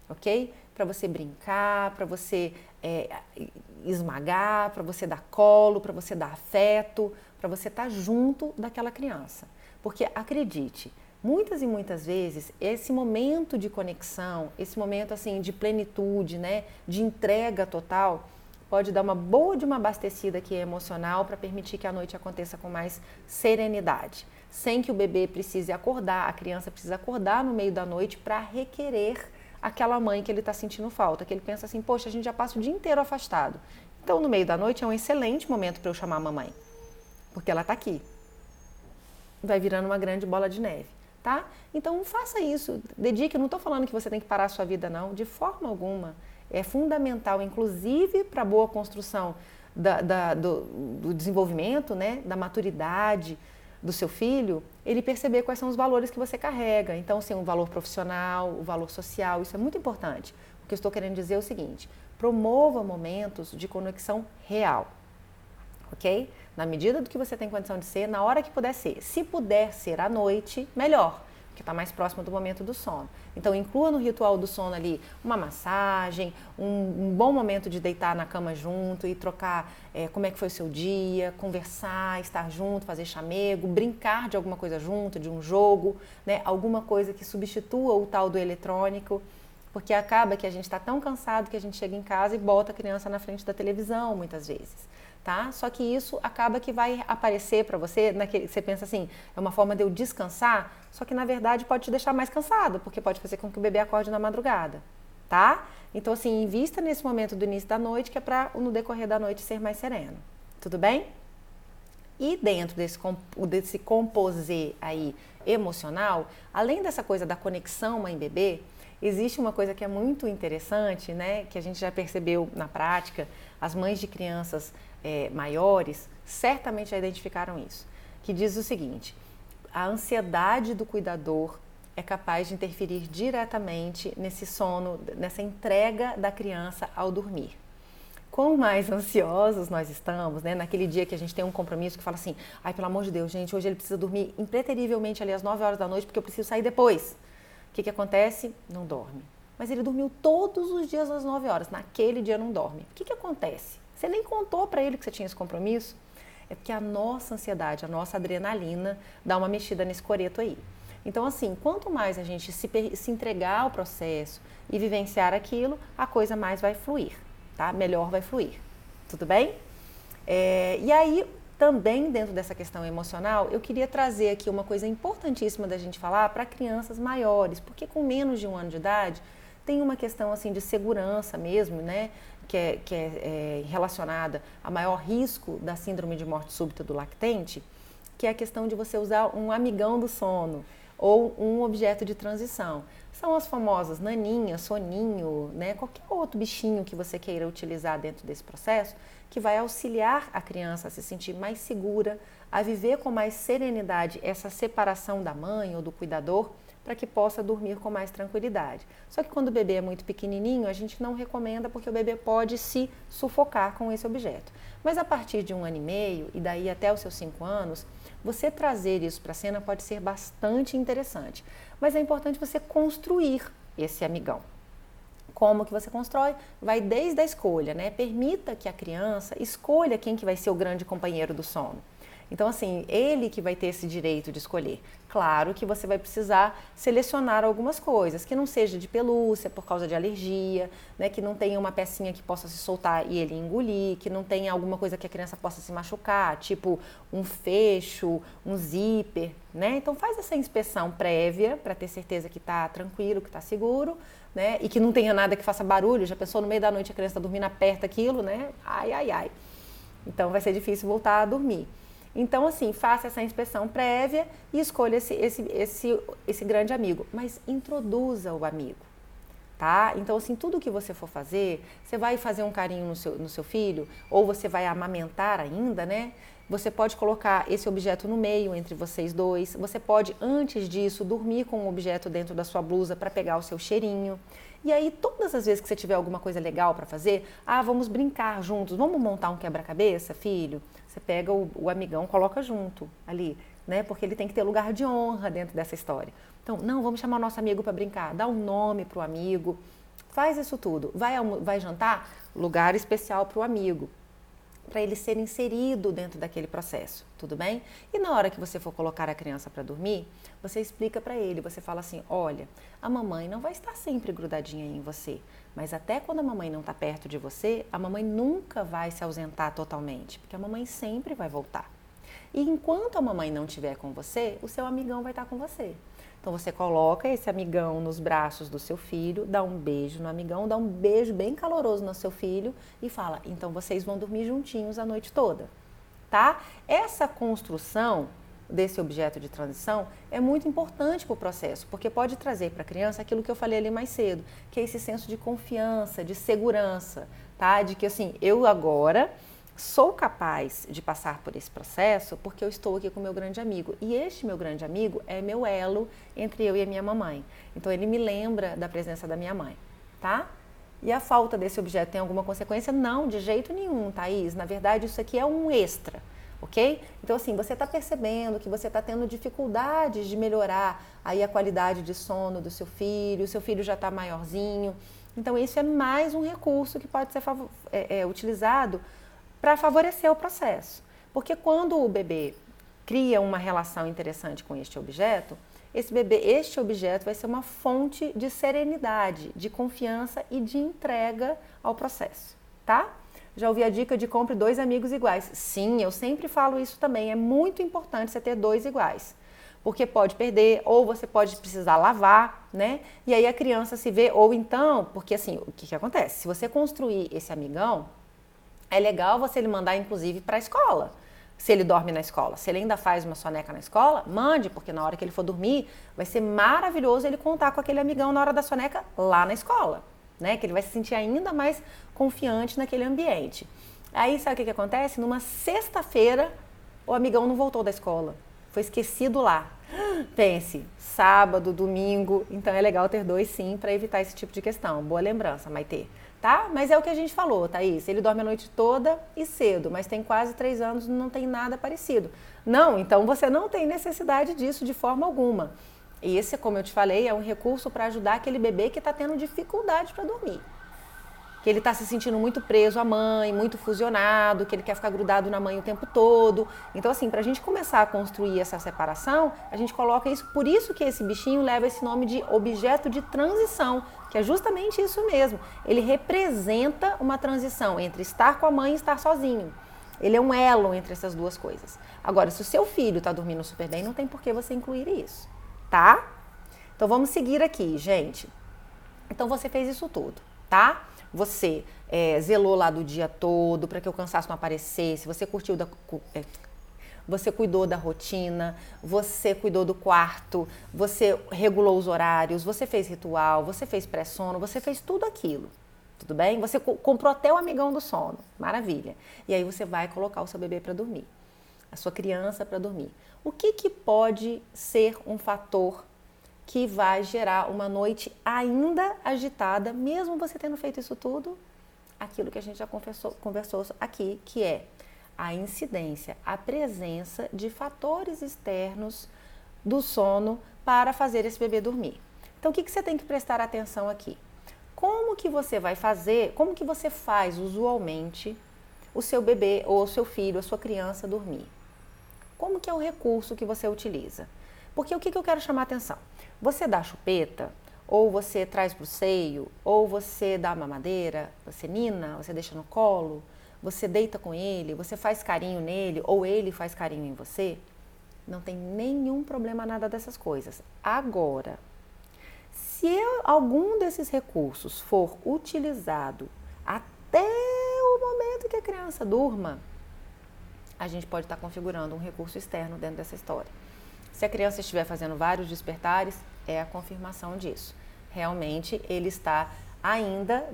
ok? Para você brincar, para você esmagar, para você dar colo, para você dar afeto, para você estar junto daquela criança. Porque, acredite, muitas e muitas vezes, esse momento de conexão, esse momento assim de plenitude, né, de entrega total, pode dar uma boa de uma abastecida aqui emocional para permitir que a noite aconteça com mais serenidade, sem que o bebê precise acordar, a criança precisa acordar no meio da noite para requerer aquela mãe que ele está sentindo falta, que ele pensa assim, poxa, a gente já passa o dia inteiro afastado. Então, no meio da noite é um excelente momento para eu chamar a mamãe, porque ela está aqui. Vai virando uma grande bola de neve. Tá? Então faça isso, dedique, eu não estou falando que você tem que parar a sua vida não, de forma alguma, é fundamental, inclusive para a boa construção do desenvolvimento, né, da maturidade do seu filho, ele perceber quais são os valores que você carrega, então assim, o valor profissional, o valor social, isso é muito importante, o que eu estou querendo dizer é o seguinte, promova momentos de conexão real, ok? Na medida do que você tem condição de ser, na hora que puder ser. Se puder ser à noite, melhor, porque está mais próximo do momento do sono. Então, inclua no ritual do sono ali uma massagem, um bom momento de deitar na cama junto e trocar como é que foi o seu dia, conversar, estar junto, fazer chamego, brincar de alguma coisa junto, de um jogo, né? Alguma coisa que substitua o tal do eletrônico, porque acaba que a gente está tão cansado que a gente chega em casa e bota a criança na frente da televisão, muitas vezes. Tá? Só que isso acaba que vai aparecer para você, você pensa assim, é uma forma de eu descansar, só que na verdade pode te deixar mais cansado, porque pode fazer com que o bebê acorde na madrugada, tá? Então assim, invista nesse momento do início da noite, que é para no decorrer da noite ser mais sereno, tudo bem? E dentro desse composê aí emocional, além dessa coisa da conexão mãe-bebê, existe uma coisa que é muito interessante, né, que a gente já percebeu na prática, as mães de crianças maiores certamente já identificaram isso, que diz o seguinte, a ansiedade do cuidador é capaz de interferir diretamente nesse sono, nessa entrega da criança ao dormir. Quanto mais ansiosos nós estamos, né, naquele dia que a gente tem um compromisso que fala assim, ai, pelo amor de Deus, gente, hoje ele precisa dormir impreterivelmente ali às 9 horas da noite porque eu preciso sair depois. O que acontece? Não dorme. Mas ele dormiu todos os dias às 9 horas, naquele dia não dorme. O que acontece? Você nem contou para ele que você tinha esse compromisso? É porque a nossa ansiedade, a nossa adrenalina dá uma mexida nesse coreto aí. Então, assim, quanto mais a gente se entregar ao processo e vivenciar aquilo, a coisa mais vai fluir, tá? Melhor vai fluir. Tudo bem? E aí, também dentro dessa questão emocional, eu queria trazer aqui uma coisa importantíssima da gente falar para crianças maiores, porque com menos de 1 ano de idade, tem uma questão assim de segurança mesmo, né? Que é relacionada a maior risco da síndrome de morte súbita do lactente, que é a questão de você usar um amigão do sono ou um objeto de transição. São as famosas naninhas, soninho, né? Qualquer outro bichinho que você queira utilizar dentro desse processo, que vai auxiliar a criança a se sentir mais segura, a viver com mais serenidade essa separação da mãe ou do cuidador, para que possa dormir com mais tranquilidade. Só que quando o bebê é muito pequenininho, a gente não recomenda porque o bebê pode se sufocar com esse objeto. Mas a partir de 1 ano e meio e daí até os seus 5 anos, você trazer isso para a cena pode ser bastante interessante. Mas é importante você construir esse amigão. Como que você constrói? Vai desde a escolha, né? Permita que a criança escolha quem que vai ser o grande companheiro do sono. Então, assim, ele que vai ter esse direito de escolher. Claro que você vai precisar selecionar algumas coisas, que não seja de pelúcia por causa de alergia, né? Que não tenha uma pecinha que possa se soltar e ele engolir, que não tenha alguma coisa que a criança possa se machucar, tipo um fecho, um zíper, né? Então faz essa inspeção prévia para ter certeza que está tranquilo, que está seguro, né? E que não tenha nada que faça barulho. Já pensou no meio da noite a criança está dormindo, aperta aquilo, né? Ai, ai, ai. Então vai ser difícil voltar a dormir. Então, assim, faça essa inspeção prévia e escolha esse grande amigo. Mas introduza o amigo, tá? Então, assim, tudo que você for fazer, você vai fazer um carinho no seu filho, ou você vai amamentar ainda, né? Você pode colocar esse objeto no meio entre vocês dois. Você pode, antes disso, dormir com um objeto dentro da sua blusa para pegar o seu cheirinho. E aí, todas as vezes que você tiver alguma coisa legal para fazer, vamos brincar juntos, vamos montar um quebra-cabeça, filho? Você pega o amigão, coloca junto ali, né? Porque ele tem que ter lugar de honra dentro dessa história. Então, não, vamos chamar o nosso amigo para brincar, dá um nome para o amigo, faz isso tudo. Vai jantar? Lugar especial para o amigo, para ele ser inserido dentro daquele processo, tudo bem? E na hora que você for colocar a criança para dormir, você explica para ele, você fala assim, olha, a mamãe não vai estar sempre grudadinha em você, mas até quando a mamãe não está perto de você, a mamãe nunca vai se ausentar totalmente, porque a mamãe sempre vai voltar. E enquanto a mamãe não estiver com você, o seu amigão vai estar com você. Então você coloca esse amigão nos braços do seu filho, dá um beijo no amigão, dá um beijo bem caloroso no seu filho e fala, então vocês vão dormir juntinhos a noite toda, tá? Essa construção desse objeto de transição é muito importante para o processo, porque pode trazer para a criança aquilo que eu falei ali mais cedo, que é esse senso de confiança, de segurança, tá? De que assim, eu agora sou capaz de passar por esse processo porque eu estou aqui com o meu grande amigo. E este meu grande amigo é meu elo entre eu e a minha mamãe. Então ele me lembra da presença da minha mãe, tá? E a falta desse objeto tem alguma consequência? Não, de jeito nenhum, Thaís. Na verdade, isso aqui é um extra, ok? Então assim, você está percebendo que você está tendo dificuldades de melhorar aí a qualidade de sono do seu filho, o seu filho já está maiorzinho. Então isso é mais um recurso que pode ser utilizado para favorecer o processo. Porque quando o bebê cria uma relação interessante com este objeto vai ser uma fonte de serenidade, de confiança e de entrega ao processo, tá? Já ouvi a dica de compre 2 amigos iguais. Sim, eu sempre falo isso também, é muito importante você ter 2 iguais. Porque pode perder, ou você pode precisar lavar, né? E aí a criança se vê, ou então, porque assim, o que acontece? Se você construir esse amigão, é legal você ele mandar, inclusive, para a escola, se ele dorme na escola. Se ele ainda faz uma soneca na escola, mande, porque na hora que ele for dormir, vai ser maravilhoso ele contar com aquele amigão na hora da soneca lá na escola, né? Que ele vai se sentir ainda mais confiante naquele ambiente. Aí, sabe o que acontece? Numa sexta-feira, o amigão não voltou da escola, foi esquecido lá. Pense, sábado, domingo, então é legal ter 2 sim, para evitar esse tipo de questão. Boa lembrança, Maitê. Tá? Mas é o que a gente falou, Thaís, ele dorme a noite toda e cedo, mas tem quase 3 anos e não tem nada parecido. Não, então você não tem necessidade disso de forma alguma. Esse, como eu te falei, é um recurso para ajudar aquele bebê que está tendo dificuldade para dormir. Que ele está se sentindo muito preso à mãe, muito fusionado, que ele quer ficar grudado na mãe o tempo todo. Então, assim, para a gente começar a construir essa separação, a gente coloca isso, por isso que esse bichinho leva esse nome de objeto de transição, que é justamente isso mesmo. Ele representa uma transição entre estar com a mãe e estar sozinho. Ele é um elo entre essas duas coisas. Agora, se o seu filho está dormindo super bem, não tem por que você incluir isso, tá? Então, vamos seguir aqui, gente. Então, você fez isso tudo, tá? Você zelou lá do dia todo para que o cansaço não aparecesse, você você cuidou da rotina, você cuidou do quarto, você regulou os horários, você fez ritual, você fez pré-sono, você fez tudo aquilo, tudo bem? Você comprou até o amigão do sono, maravilha. E aí você vai colocar o seu bebê para dormir, a sua criança para dormir. O que pode ser um fator que vai gerar uma noite ainda agitada, mesmo você tendo feito isso tudo? Aquilo que a gente já conversou aqui, que é a incidência, a presença de fatores externos do sono para fazer esse bebê dormir. Então, o que você tem que prestar atenção aqui? Como que você vai fazer, como que você faz usualmente o seu bebê ou o seu filho, a sua criança dormir? Como que é o recurso que você utiliza? Porque o que eu quero chamar a atenção? Você dá chupeta, ou você traz para o seio, ou você dá mamadeira, você nina, você deixa no colo, você deita com ele, você faz carinho nele, ou ele faz carinho em você? Não tem nenhum problema nada dessas coisas. Agora, se algum desses recursos for utilizado até o momento que a criança durma, a gente pode estar configurando um recurso externo dentro dessa história. Se a criança estiver fazendo vários despertares, é a confirmação disso. Realmente ele está ainda,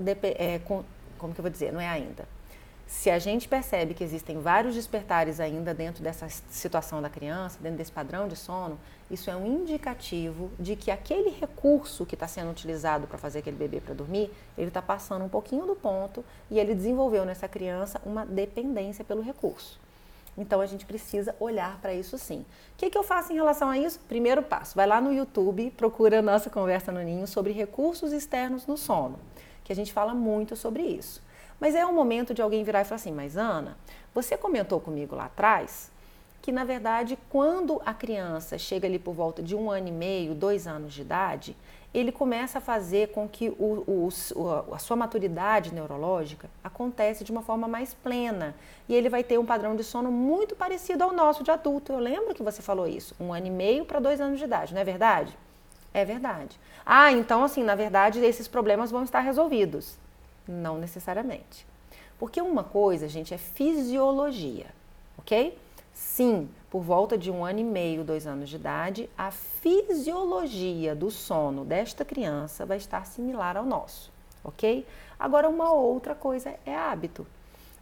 como que eu vou dizer? Não é ainda. Se a gente percebe que existem vários despertares ainda dentro dessa situação da criança, dentro desse padrão de sono, isso é um indicativo de que aquele recurso que está sendo utilizado para fazer aquele bebê para dormir, ele está passando um pouquinho do ponto e ele desenvolveu nessa criança uma dependência pelo recurso. Então, a gente precisa olhar para isso sim. O que eu faço em relação a isso? Primeiro passo, vai lá no YouTube, procura a nossa Conversa no Ninho sobre recursos externos no sono, que a gente fala muito sobre isso. Mas é um momento de alguém virar e falar assim, mas Ana, você comentou comigo lá atrás que, na verdade, quando a criança chega ali por volta de 1 ano e meio, 2 anos de idade, ele começa a fazer com que a sua maturidade neurológica acontece de uma forma mais plena. E ele vai ter um padrão de sono muito parecido ao nosso de adulto. Eu lembro que você falou isso, 1 ano e meio para 2 anos de idade, não é verdade? É verdade. Ah, então assim, na verdade, esses problemas vão estar resolvidos. Não necessariamente. Porque uma coisa, gente, é fisiologia, ok? Sim, por volta de 1 ano e meio, 2 anos de idade, a fisiologia do sono desta criança vai estar similar ao nosso, ok? Agora, uma outra coisa é hábito.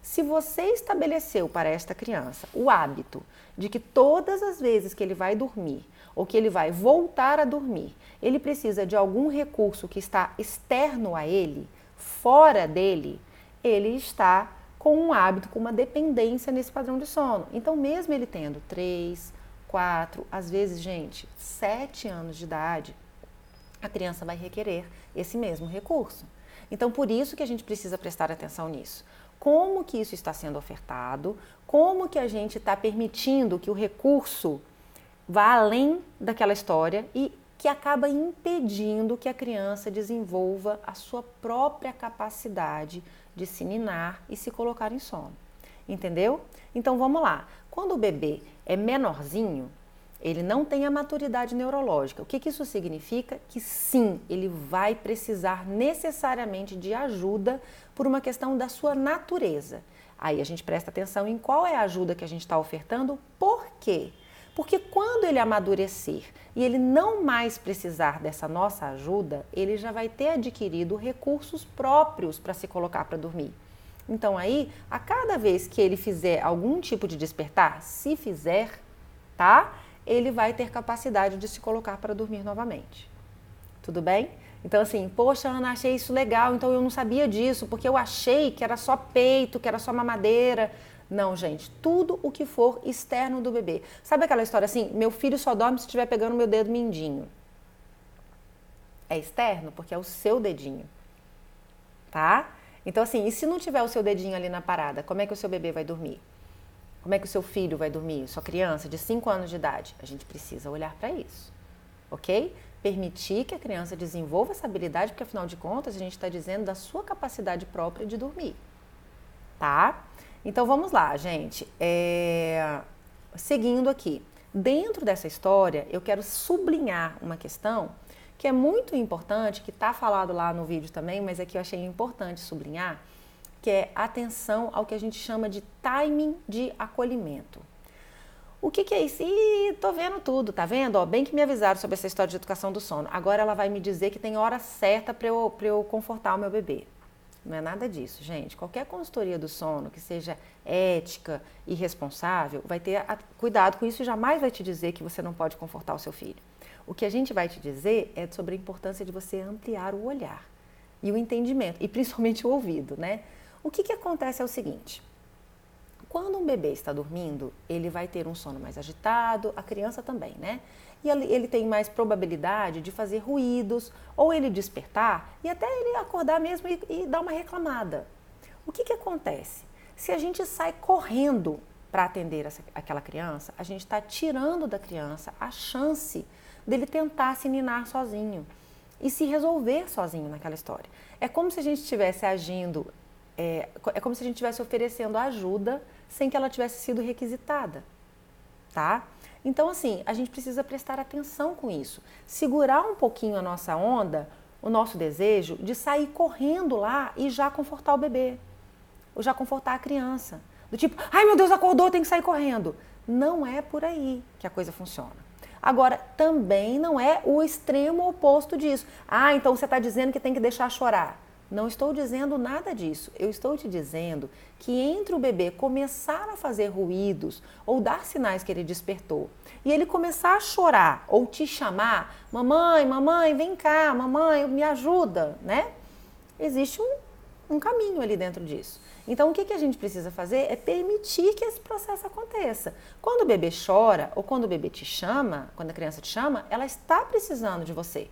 Se você estabeleceu para esta criança o hábito de que todas as vezes que ele vai dormir ou que ele vai voltar a dormir, ele precisa de algum recurso que está externo a ele, fora dele, ele está com um hábito, com uma dependência nesse padrão de sono. Então, mesmo ele tendo 3, 4, às vezes, gente, 7 anos de idade, a criança vai requerer esse mesmo recurso. Então, por isso que a gente precisa prestar atenção nisso. Como que isso está sendo ofertado, como que a gente está permitindo que o recurso vá além daquela história e que acaba impedindo que a criança desenvolva a sua própria capacidade de se ninar e se colocar em sono. Entendeu? Então vamos lá. Quando o bebê é menorzinho, ele não tem a maturidade neurológica. O que isso significa? Que sim, ele vai precisar necessariamente de ajuda por uma questão da sua natureza. Aí a gente presta atenção em qual é a ajuda que a gente está ofertando, por quê? Porque quando ele amadurecer e ele não mais precisar dessa nossa ajuda, ele já vai ter adquirido recursos próprios para se colocar para dormir. Então aí, a cada vez que ele fizer algum tipo de despertar, se fizer, tá? Ele vai ter capacidade de se colocar para dormir novamente. Tudo bem? Então assim, poxa, Ana, achei isso legal, então eu não sabia disso, porque eu achei que era só peito, que era só mamadeira. Não, gente, tudo o que for externo do bebê. Sabe aquela história assim, meu filho só dorme se estiver pegando meu dedo mindinho. É externo porque é o seu dedinho, tá? Então assim, e se não tiver o seu dedinho ali na parada, como é que o seu bebê vai dormir? Como é que o seu filho vai dormir? Sua criança de 5 anos de idade? A gente precisa olhar para isso, ok? Permitir que a criança desenvolva essa habilidade, porque afinal de contas a gente está dizendo da sua capacidade própria de dormir, tá? Então vamos lá, gente. Seguindo aqui, dentro dessa história eu quero sublinhar uma questão que é muito importante, que está falado lá no vídeo também, mas aqui eu achei importante sublinhar, que é atenção ao que a gente chama de timing de acolhimento. O que é isso? Ih, tô vendo tudo, tá vendo? Ó, bem que me avisaram sobre essa história de educação do sono. Agora ela vai me dizer que tem hora certa para eu confortar o meu bebê. Não é nada disso, gente. Qualquer consultoria do sono que seja ética e responsável vai ter cuidado com isso e jamais vai te dizer que você não pode confortar o seu filho. O que a gente vai te dizer é sobre a importância de você ampliar o olhar e o entendimento, e principalmente o ouvido, né? O que acontece é o seguinte, quando um bebê está dormindo, ele vai ter um sono mais agitado, a criança também, né? e ele tem mais probabilidade de fazer ruídos, ou ele despertar e até ele acordar mesmo e dar uma reclamada. O que acontece? Se a gente sai correndo para atender aquela criança, a gente está tirando da criança a chance dele tentar se ninar sozinho e se resolver sozinho naquela história. É como se a gente estivesse agindo, é como se a gente estivesse oferecendo ajuda sem que ela tivesse sido requisitada, tá? Então, assim, a gente precisa prestar atenção com isso, segurar um pouquinho a nossa onda, o nosso desejo de sair correndo lá e já confortar o bebê, ou já confortar a criança. Do tipo, ai meu Deus, acordou, tem que sair correndo. Não é por aí que a coisa funciona. Agora, também não é o extremo oposto disso. Ah, então você está dizendo que tem que deixar chorar. Não estou dizendo nada disso. Eu estou te dizendo que entre o bebê começar a fazer ruídos ou dar sinais que ele despertou e ele começar a chorar ou te chamar, mamãe, mamãe, vem cá, mamãe, me ajuda, né? Existe um caminho ali dentro disso. Então, o que a gente precisa fazer é permitir que esse processo aconteça. Quando o bebê chora ou quando o bebê te chama, quando a criança te chama, ela está precisando de você.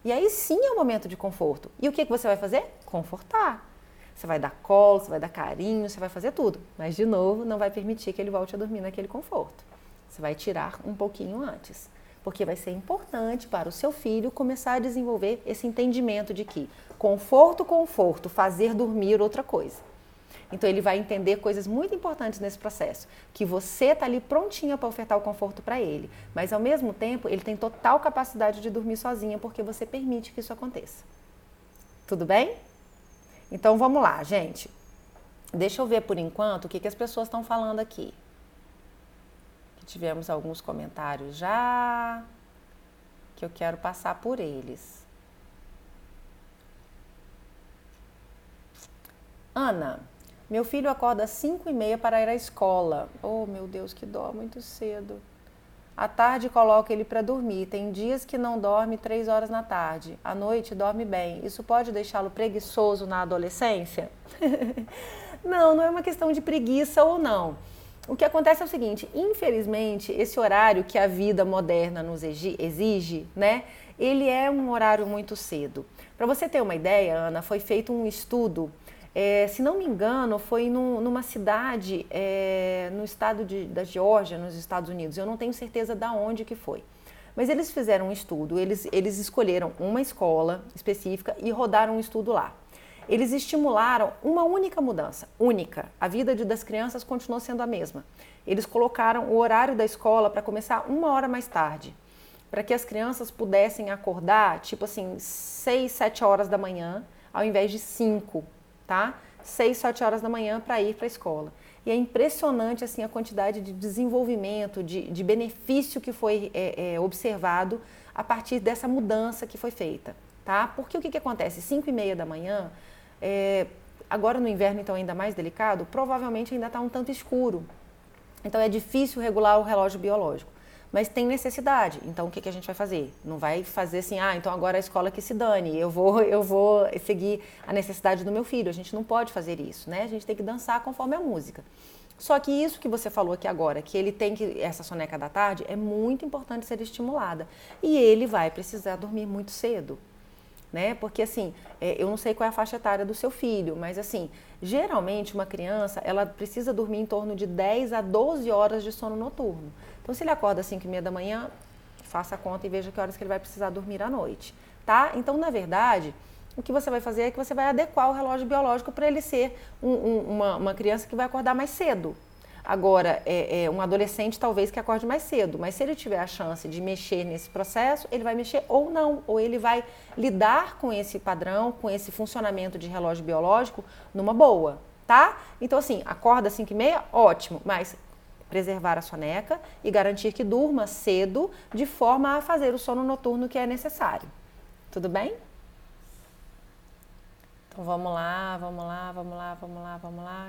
E aí sim é um momento de conforto. E o que você vai fazer? Confortar. Você vai dar colo, você vai dar carinho, você vai fazer tudo. Mas, de novo, não vai permitir que ele volte a dormir naquele conforto. Você vai tirar um pouquinho antes. Porque vai ser importante para o seu filho começar a desenvolver esse entendimento de que conforto, fazer dormir outra coisa. Então, ele vai entender coisas muito importantes nesse processo, que você está ali prontinha para ofertar o conforto para ele, mas ao mesmo tempo ele tem total capacidade de dormir sozinha porque você permite que isso aconteça. Tudo bem? Então, vamos lá, gente. Deixa eu ver por enquanto o que as pessoas estão falando aqui. Tivemos alguns comentários já, que eu quero passar por eles. Ana, meu filho acorda às 5h30 para ir à escola. Oh, meu Deus, que dó, muito cedo. À tarde coloco ele para dormir. Tem dias que não dorme 3 horas da tarde. À noite dorme bem. Isso pode deixá-lo preguiçoso na adolescência? Não é uma questão de preguiça ou não. O que acontece é o seguinte, infelizmente, esse horário que a vida moderna nos exige, né? Ele é um horário muito cedo. Para você ter uma ideia, Ana, foi feito um estudo, se não me engano, foi numa cidade no estado da Geórgia, nos Estados Unidos. Eu não tenho certeza de onde que foi. Mas eles fizeram um estudo, eles escolheram uma escola específica e rodaram um estudo lá. Eles estimularam uma única mudança, única. A vida das crianças continuou sendo a mesma. Eles colocaram o horário da escola para começar 1 hora mais tarde, para que as crianças pudessem acordar, tipo assim, 6, 7 horas da manhã, ao invés de 5, tá? 6, 7 horas da manhã para ir para a escola. E é impressionante assim, a quantidade de desenvolvimento, de benefício que foi observado a partir dessa mudança que foi feita, tá? Porque o que acontece? 5h30 da manhã, agora no inverno então ainda mais delicado, provavelmente ainda está um tanto escuro. Então é difícil regular o relógio biológico, mas tem necessidade. Então o que a gente vai fazer? Não vai fazer assim, então agora a escola que se dane, eu vou seguir a necessidade do meu filho. A gente não pode fazer isso, né? A gente tem que dançar conforme a música. Só que isso que você falou aqui agora, que ele tem que, essa soneca da tarde, é muito importante ser estimulada. E ele vai precisar dormir muito cedo. Né? Porque assim, eu não sei qual é a faixa etária do seu filho, mas assim, geralmente uma criança, ela precisa dormir em torno de 10 a 12 horas de sono noturno. Então, se ele acorda às 5h30 da manhã, faça a conta e veja que horas que ele vai precisar dormir à noite, tá? Então, na verdade, o que você vai fazer é que você vai adequar o relógio biológico para ele ser uma criança que vai acordar mais cedo. Agora, um adolescente talvez que acorde mais cedo, mas se ele tiver a chance de mexer nesse processo, ele vai mexer ou não, ou ele vai lidar com esse padrão, com esse funcionamento de relógio biológico numa boa, tá? Então assim, acorda às 5h30, ótimo, mas preservar a soneca e garantir que durma cedo de forma a fazer o sono noturno que é necessário. Tudo bem? Então vamos lá.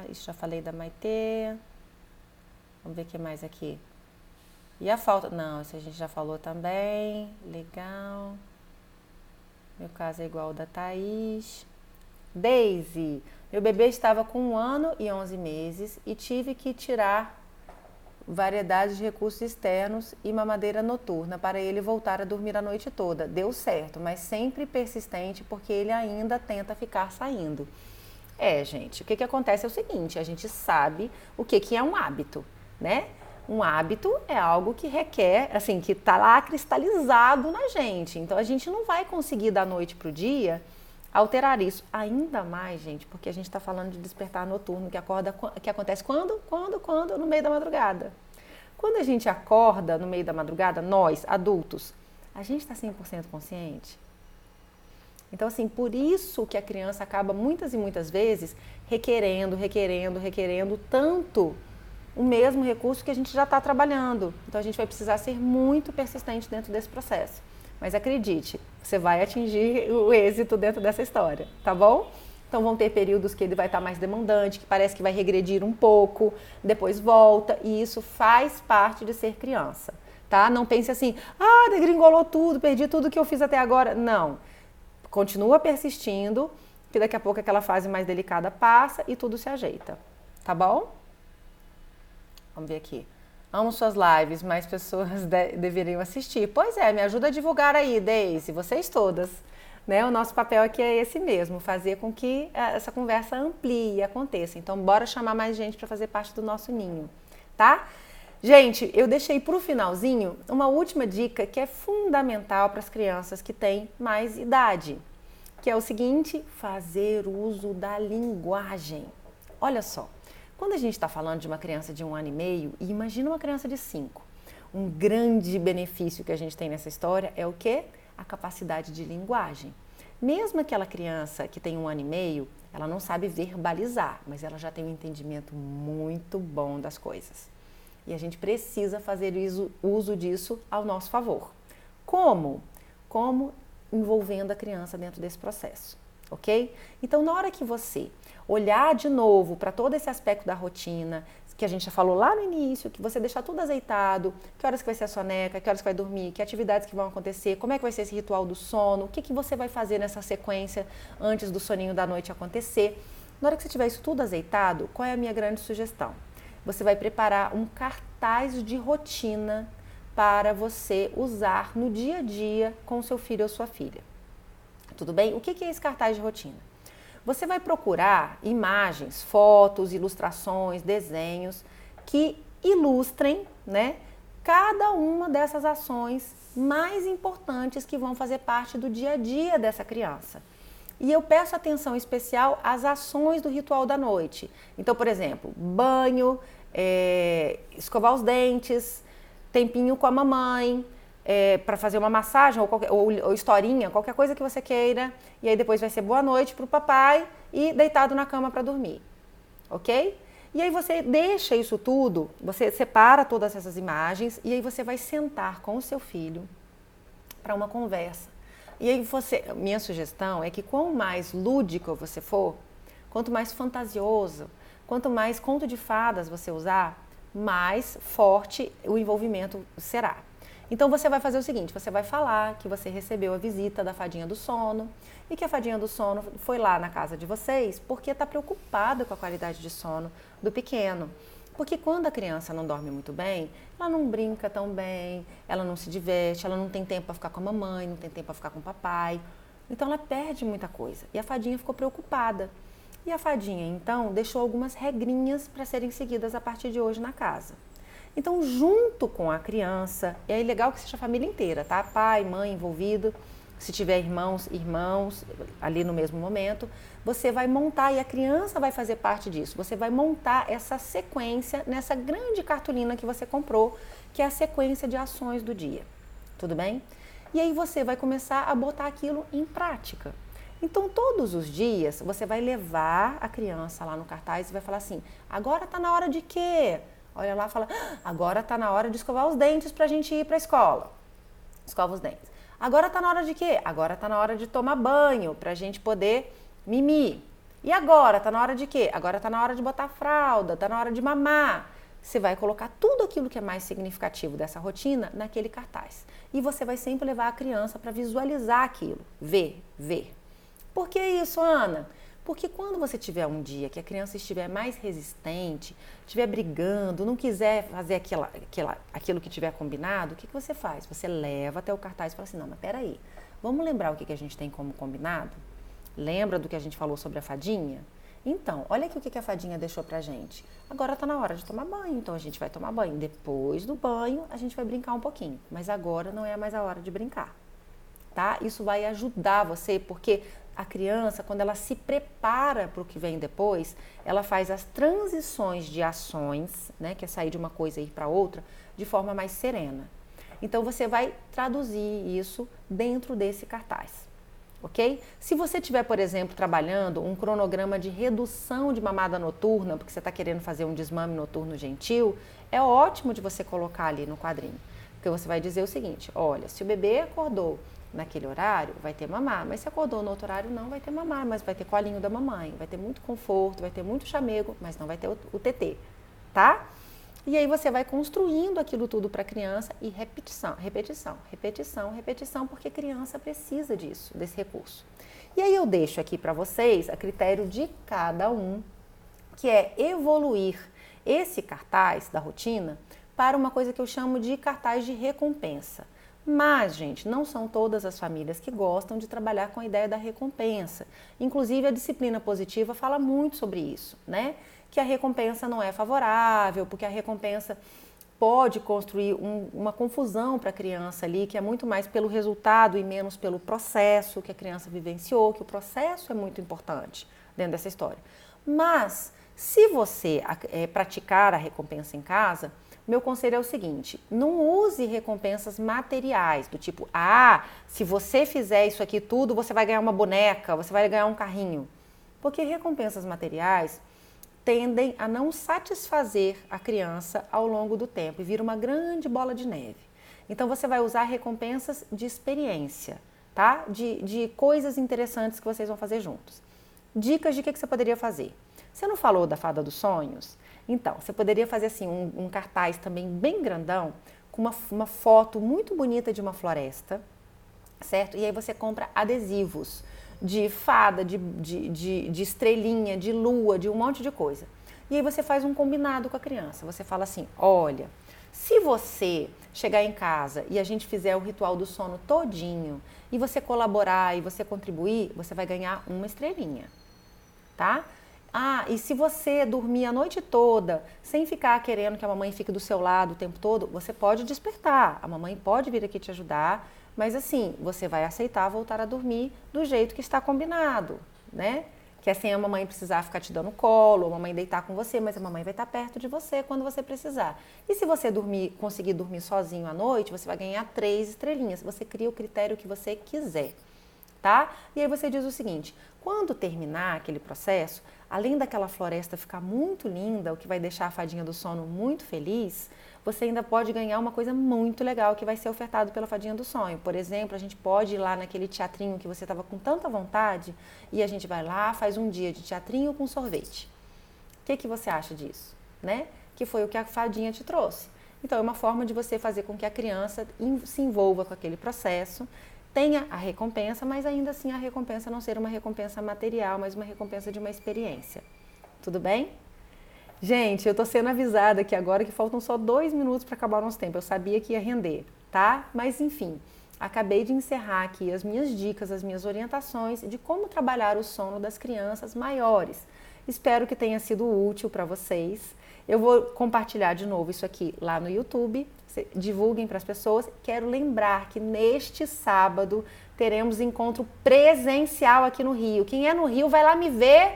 Isso já falei da Maitê. Vamos ver o que mais aqui. E a falta... Não, isso a gente já falou também. Legal. Meu caso é igual ao da Thaís. Daisy. Meu bebê estava com 1 ano e 11 meses e tive que tirar variedade de recursos externos e mamadeira noturna para ele voltar a dormir a noite toda. Deu certo, mas sempre persistente porque ele ainda tenta ficar saindo. Gente, o que acontece é o seguinte, a gente sabe o que é um hábito, né? Um hábito é algo que requer, assim, que tá lá cristalizado na gente. Então, a gente não vai conseguir da noite pro dia alterar isso. Ainda mais, gente, porque a gente está falando de despertar noturno, que acontece quando? No meio da madrugada. Quando a gente acorda no meio da madrugada, nós, adultos, a gente está 100% consciente? Então, assim, por isso que a criança acaba muitas e muitas vezes requerendo tanto o mesmo recurso que a gente já está trabalhando. Então, a gente vai precisar ser muito persistente dentro desse processo. Mas acredite, você vai atingir o êxito dentro dessa história, tá bom? Então, vão ter períodos que ele vai estar mais demandante, que parece que vai regredir um pouco, depois volta, e isso faz parte de ser criança, tá? Não pense assim, degringolou tudo, perdi tudo que eu fiz até agora. Não. Continua persistindo, que daqui a pouco aquela fase mais delicada passa e tudo se ajeita, tá bom? Vamos ver aqui. Amo suas lives, mais pessoas deveriam assistir. Pois é, me ajuda a divulgar aí, Deise, vocês todas. Né? O nosso papel aqui é esse mesmo, fazer com que essa conversa amplie e aconteça. Então, bora chamar mais gente para fazer parte do nosso ninho, tá? Gente, eu deixei para o finalzinho uma última dica que é fundamental para as crianças que têm mais idade, que é o seguinte, fazer uso da linguagem. Olha só, quando a gente está falando de uma criança de 1 ano e meio, e imagina uma criança de 5, um grande benefício que a gente tem nessa história é o quê? A capacidade de linguagem. Mesmo aquela criança que tem 1 ano e meio, ela não sabe verbalizar, mas ela já tem um entendimento muito bom das coisas. E a gente precisa fazer uso disso ao nosso favor. Como? Como envolvendo a criança dentro desse processo, ok? Então, na hora que você olhar de novo para todo esse aspecto da rotina, que a gente já falou lá no início, que você deixar tudo azeitado, que horas que vai ser a soneca, que horas que vai dormir, que atividades que vão acontecer, como é que vai ser esse ritual do sono, o que você vai fazer nessa sequência antes do soninho da noite acontecer. Na hora que você tiver isso tudo azeitado, qual é a minha grande sugestão? Você vai preparar um cartaz de rotina para você usar no dia a dia com seu filho ou sua filha. Tudo bem? O que é esse cartaz de rotina? Você vai procurar imagens, fotos, ilustrações, desenhos que ilustrem, né, cada uma dessas ações mais importantes que vão fazer parte do dia a dia dessa criança. E eu peço atenção especial às ações do ritual da noite. Então, por exemplo, banho, escovar os dentes, tempinho com a mamãe, para fazer uma massagem ou historinha, qualquer coisa que você queira. E aí depois vai ser boa noite para o papai e deitado na cama para dormir, ok? E aí você deixa isso tudo, você separa todas essas imagens e aí você vai sentar com o seu filho para uma conversa. E aí minha sugestão é que quanto mais lúdico você for, quanto mais fantasioso, quanto mais conto de fadas você usar, mais forte o envolvimento será. Então você vai fazer o seguinte, você vai falar que você recebeu a visita da fadinha do sono e que a fadinha do sono foi lá na casa de vocês porque está preocupada com a qualidade de sono do pequeno. Porque quando a criança não dorme muito bem, ela não brinca tão bem, ela não se diverte, ela não tem tempo para ficar com a mamãe, não tem tempo para ficar com o papai. Então ela perde muita coisa. E a fadinha ficou preocupada. E a fadinha, então, deixou algumas regrinhas para serem seguidas a partir de hoje na casa. Então, junto com a criança, é legal que seja a família inteira, tá? Pai, mãe envolvido, se tiver irmãos ali no mesmo momento, você vai montar e a criança vai fazer parte disso. Você vai montar essa sequência nessa grande cartolina que você comprou, que é a sequência de ações do dia. Tudo bem? E aí você vai começar a botar aquilo em prática. Então, todos os dias, você vai levar a criança lá no cartaz e vai falar assim, agora tá na hora de quê? Olha lá e fala, agora tá na hora de escovar os dentes pra gente ir pra escola. Escova os dentes. Agora tá na hora de quê? Agora tá na hora de tomar banho pra gente poder mimir. E agora tá na hora de quê? Agora tá na hora de botar fralda, tá na hora de mamar. Você vai colocar tudo aquilo que é mais significativo dessa rotina naquele cartaz. E você vai sempre levar a criança para visualizar aquilo. Ver. Por que isso, Ana? Porque quando você tiver um dia que a criança estiver mais resistente, estiver brigando, não quiser fazer aquilo que tiver combinado, o que você faz? Você leva até o cartaz e fala assim, não, mas peraí, vamos lembrar o que a gente tem como combinado? Lembra do que a gente falou sobre a fadinha? Então, olha aqui o que a fadinha deixou pra gente. Agora tá na hora de tomar banho, então a gente vai tomar banho. Depois do banho, a gente vai brincar um pouquinho. Mas agora não é mais a hora de brincar, tá? Isso vai ajudar você, porque a criança, quando ela se prepara para o que vem depois, ela faz as transições de ações, né, que é sair de uma coisa e ir para outra, de forma mais serena. Então, você vai traduzir isso dentro desse cartaz, ok? Se você estiver, por exemplo, trabalhando um cronograma de redução de mamada noturna, porque você está querendo fazer um desmame noturno gentil, é ótimo de você colocar ali no quadrinho. Porque você vai dizer o seguinte, olha, se o bebê acordou naquele horário, vai ter mamar, mas se acordou no outro horário, não vai ter mamar, mas vai ter colinho da mamãe, vai ter muito conforto, vai ter muito chamego, mas não vai ter o TT, tá? E aí você vai construindo aquilo tudo para a criança e repetição, repetição, repetição, repetição, porque a criança precisa disso, desse recurso. E aí eu deixo aqui para vocês a critério de cada um, que é evoluir esse cartaz da rotina para uma coisa que eu chamo de cartaz de recompensa. Mas, gente, não são todas as famílias que gostam de trabalhar com a ideia da recompensa. Inclusive, a disciplina positiva fala muito sobre isso, né? Que a recompensa não é favorável, porque a recompensa pode construir uma confusão para a criança ali, que é muito mais pelo resultado e menos pelo processo que a criança vivenciou, que o processo é muito importante dentro dessa história. Mas, se você praticar a recompensa em casa, meu conselho é o seguinte, não use recompensas materiais, do tipo, se você fizer isso aqui tudo, você vai ganhar uma boneca, você vai ganhar um carrinho. Porque recompensas materiais tendem a não satisfazer a criança ao longo do tempo e vira uma grande bola de neve. Então, você vai usar recompensas de experiência, tá? De coisas interessantes que vocês vão fazer juntos. Dicas de que você poderia fazer. Você não falou da Fada dos Sonhos? Então, você poderia fazer assim um cartaz também bem grandão, com uma foto muito bonita de uma floresta, certo? E aí você compra adesivos de fada, de estrelinha, de lua, de um monte de coisa. E aí você faz um combinado com a criança. Você fala assim, olha, se você chegar em casa e a gente fizer o ritual do sono todinho, e você colaborar e você contribuir, você vai ganhar uma estrelinha, tá? E se você dormir a noite toda, sem ficar querendo que a mamãe fique do seu lado o tempo todo, você pode despertar. A mamãe pode vir aqui te ajudar, mas assim, você vai aceitar voltar a dormir do jeito que está combinado, né? Que é sem a mamãe precisar ficar te dando colo, a mamãe deitar com você, mas a mamãe vai estar perto de você quando você precisar. E se você conseguir dormir sozinho à noite, você vai ganhar 3 estrelinhas. Você cria o critério que você quiser, tá? E aí você diz o seguinte, quando terminar aquele processo, além daquela floresta ficar muito linda, o que vai deixar a fadinha do sono muito feliz, você ainda pode ganhar uma coisa muito legal que vai ser ofertado pela fadinha do sonho. Por exemplo, a gente pode ir lá naquele teatrinho que você estava com tanta vontade e a gente vai lá, faz um dia de teatrinho com sorvete. O que você acha disso? Né? Que foi o que a fadinha te trouxe. Então, é uma forma de você fazer com que a criança se envolva com aquele processo, tenha a recompensa, mas ainda assim a recompensa não ser uma recompensa material, mas uma recompensa de uma experiência. Tudo bem? Gente, eu tô sendo avisada aqui agora que faltam só 2 minutos para acabar o nosso tempo. Eu sabia que ia render, tá? Mas enfim, acabei de encerrar aqui as minhas dicas, as minhas orientações de como trabalhar o sono das crianças maiores. Espero que tenha sido útil para vocês. Eu vou compartilhar de novo isso aqui lá no YouTube. Divulguem para as pessoas. Quero lembrar que neste sábado teremos encontro presencial aqui no Rio. Quem é no Rio vai lá me ver,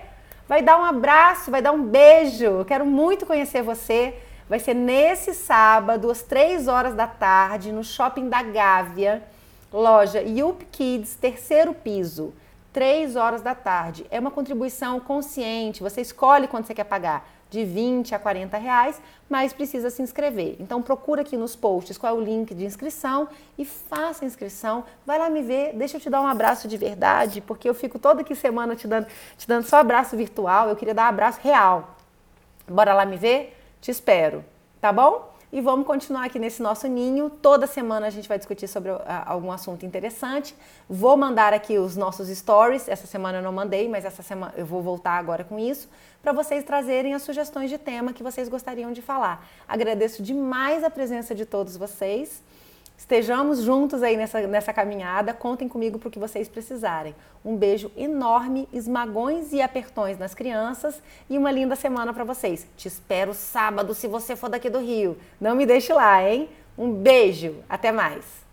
vai dar um abraço, vai dar um beijo. Eu quero muito conhecer você. Vai ser nesse sábado, às 3 horas da tarde, no Shopping da Gávea, loja Yup Kids, 3º piso, 3 horas da tarde. É uma contribuição consciente, você escolhe quanto você quer pagar, de 20 a 40 reais, mas precisa se inscrever. Então procura aqui nos posts qual é o link de inscrição e faça a inscrição. Vai lá me ver, deixa eu te dar um abraço de verdade, porque eu fico toda aqui semana te dando só abraço virtual, eu queria dar um abraço real. Bora lá me ver? Te espero, tá bom? e vamos continuar aqui nesse nosso ninho. Toda semana a gente vai discutir sobre algum assunto interessante. Vou mandar aqui os nossos stories. Essa semana eu não mandei, mas essa semana eu vou voltar agora com isso, para vocês trazerem as sugestões de tema que vocês gostariam de falar. Agradeço demais a presença de todos vocês. Estejamos juntos aí nessa caminhada. Contem comigo para o que vocês precisarem. Um beijo enorme, esmagões e apertões nas crianças e uma linda semana para vocês. Te espero sábado se você for daqui do Rio. Não me deixe lá, hein? Um beijo. Até mais.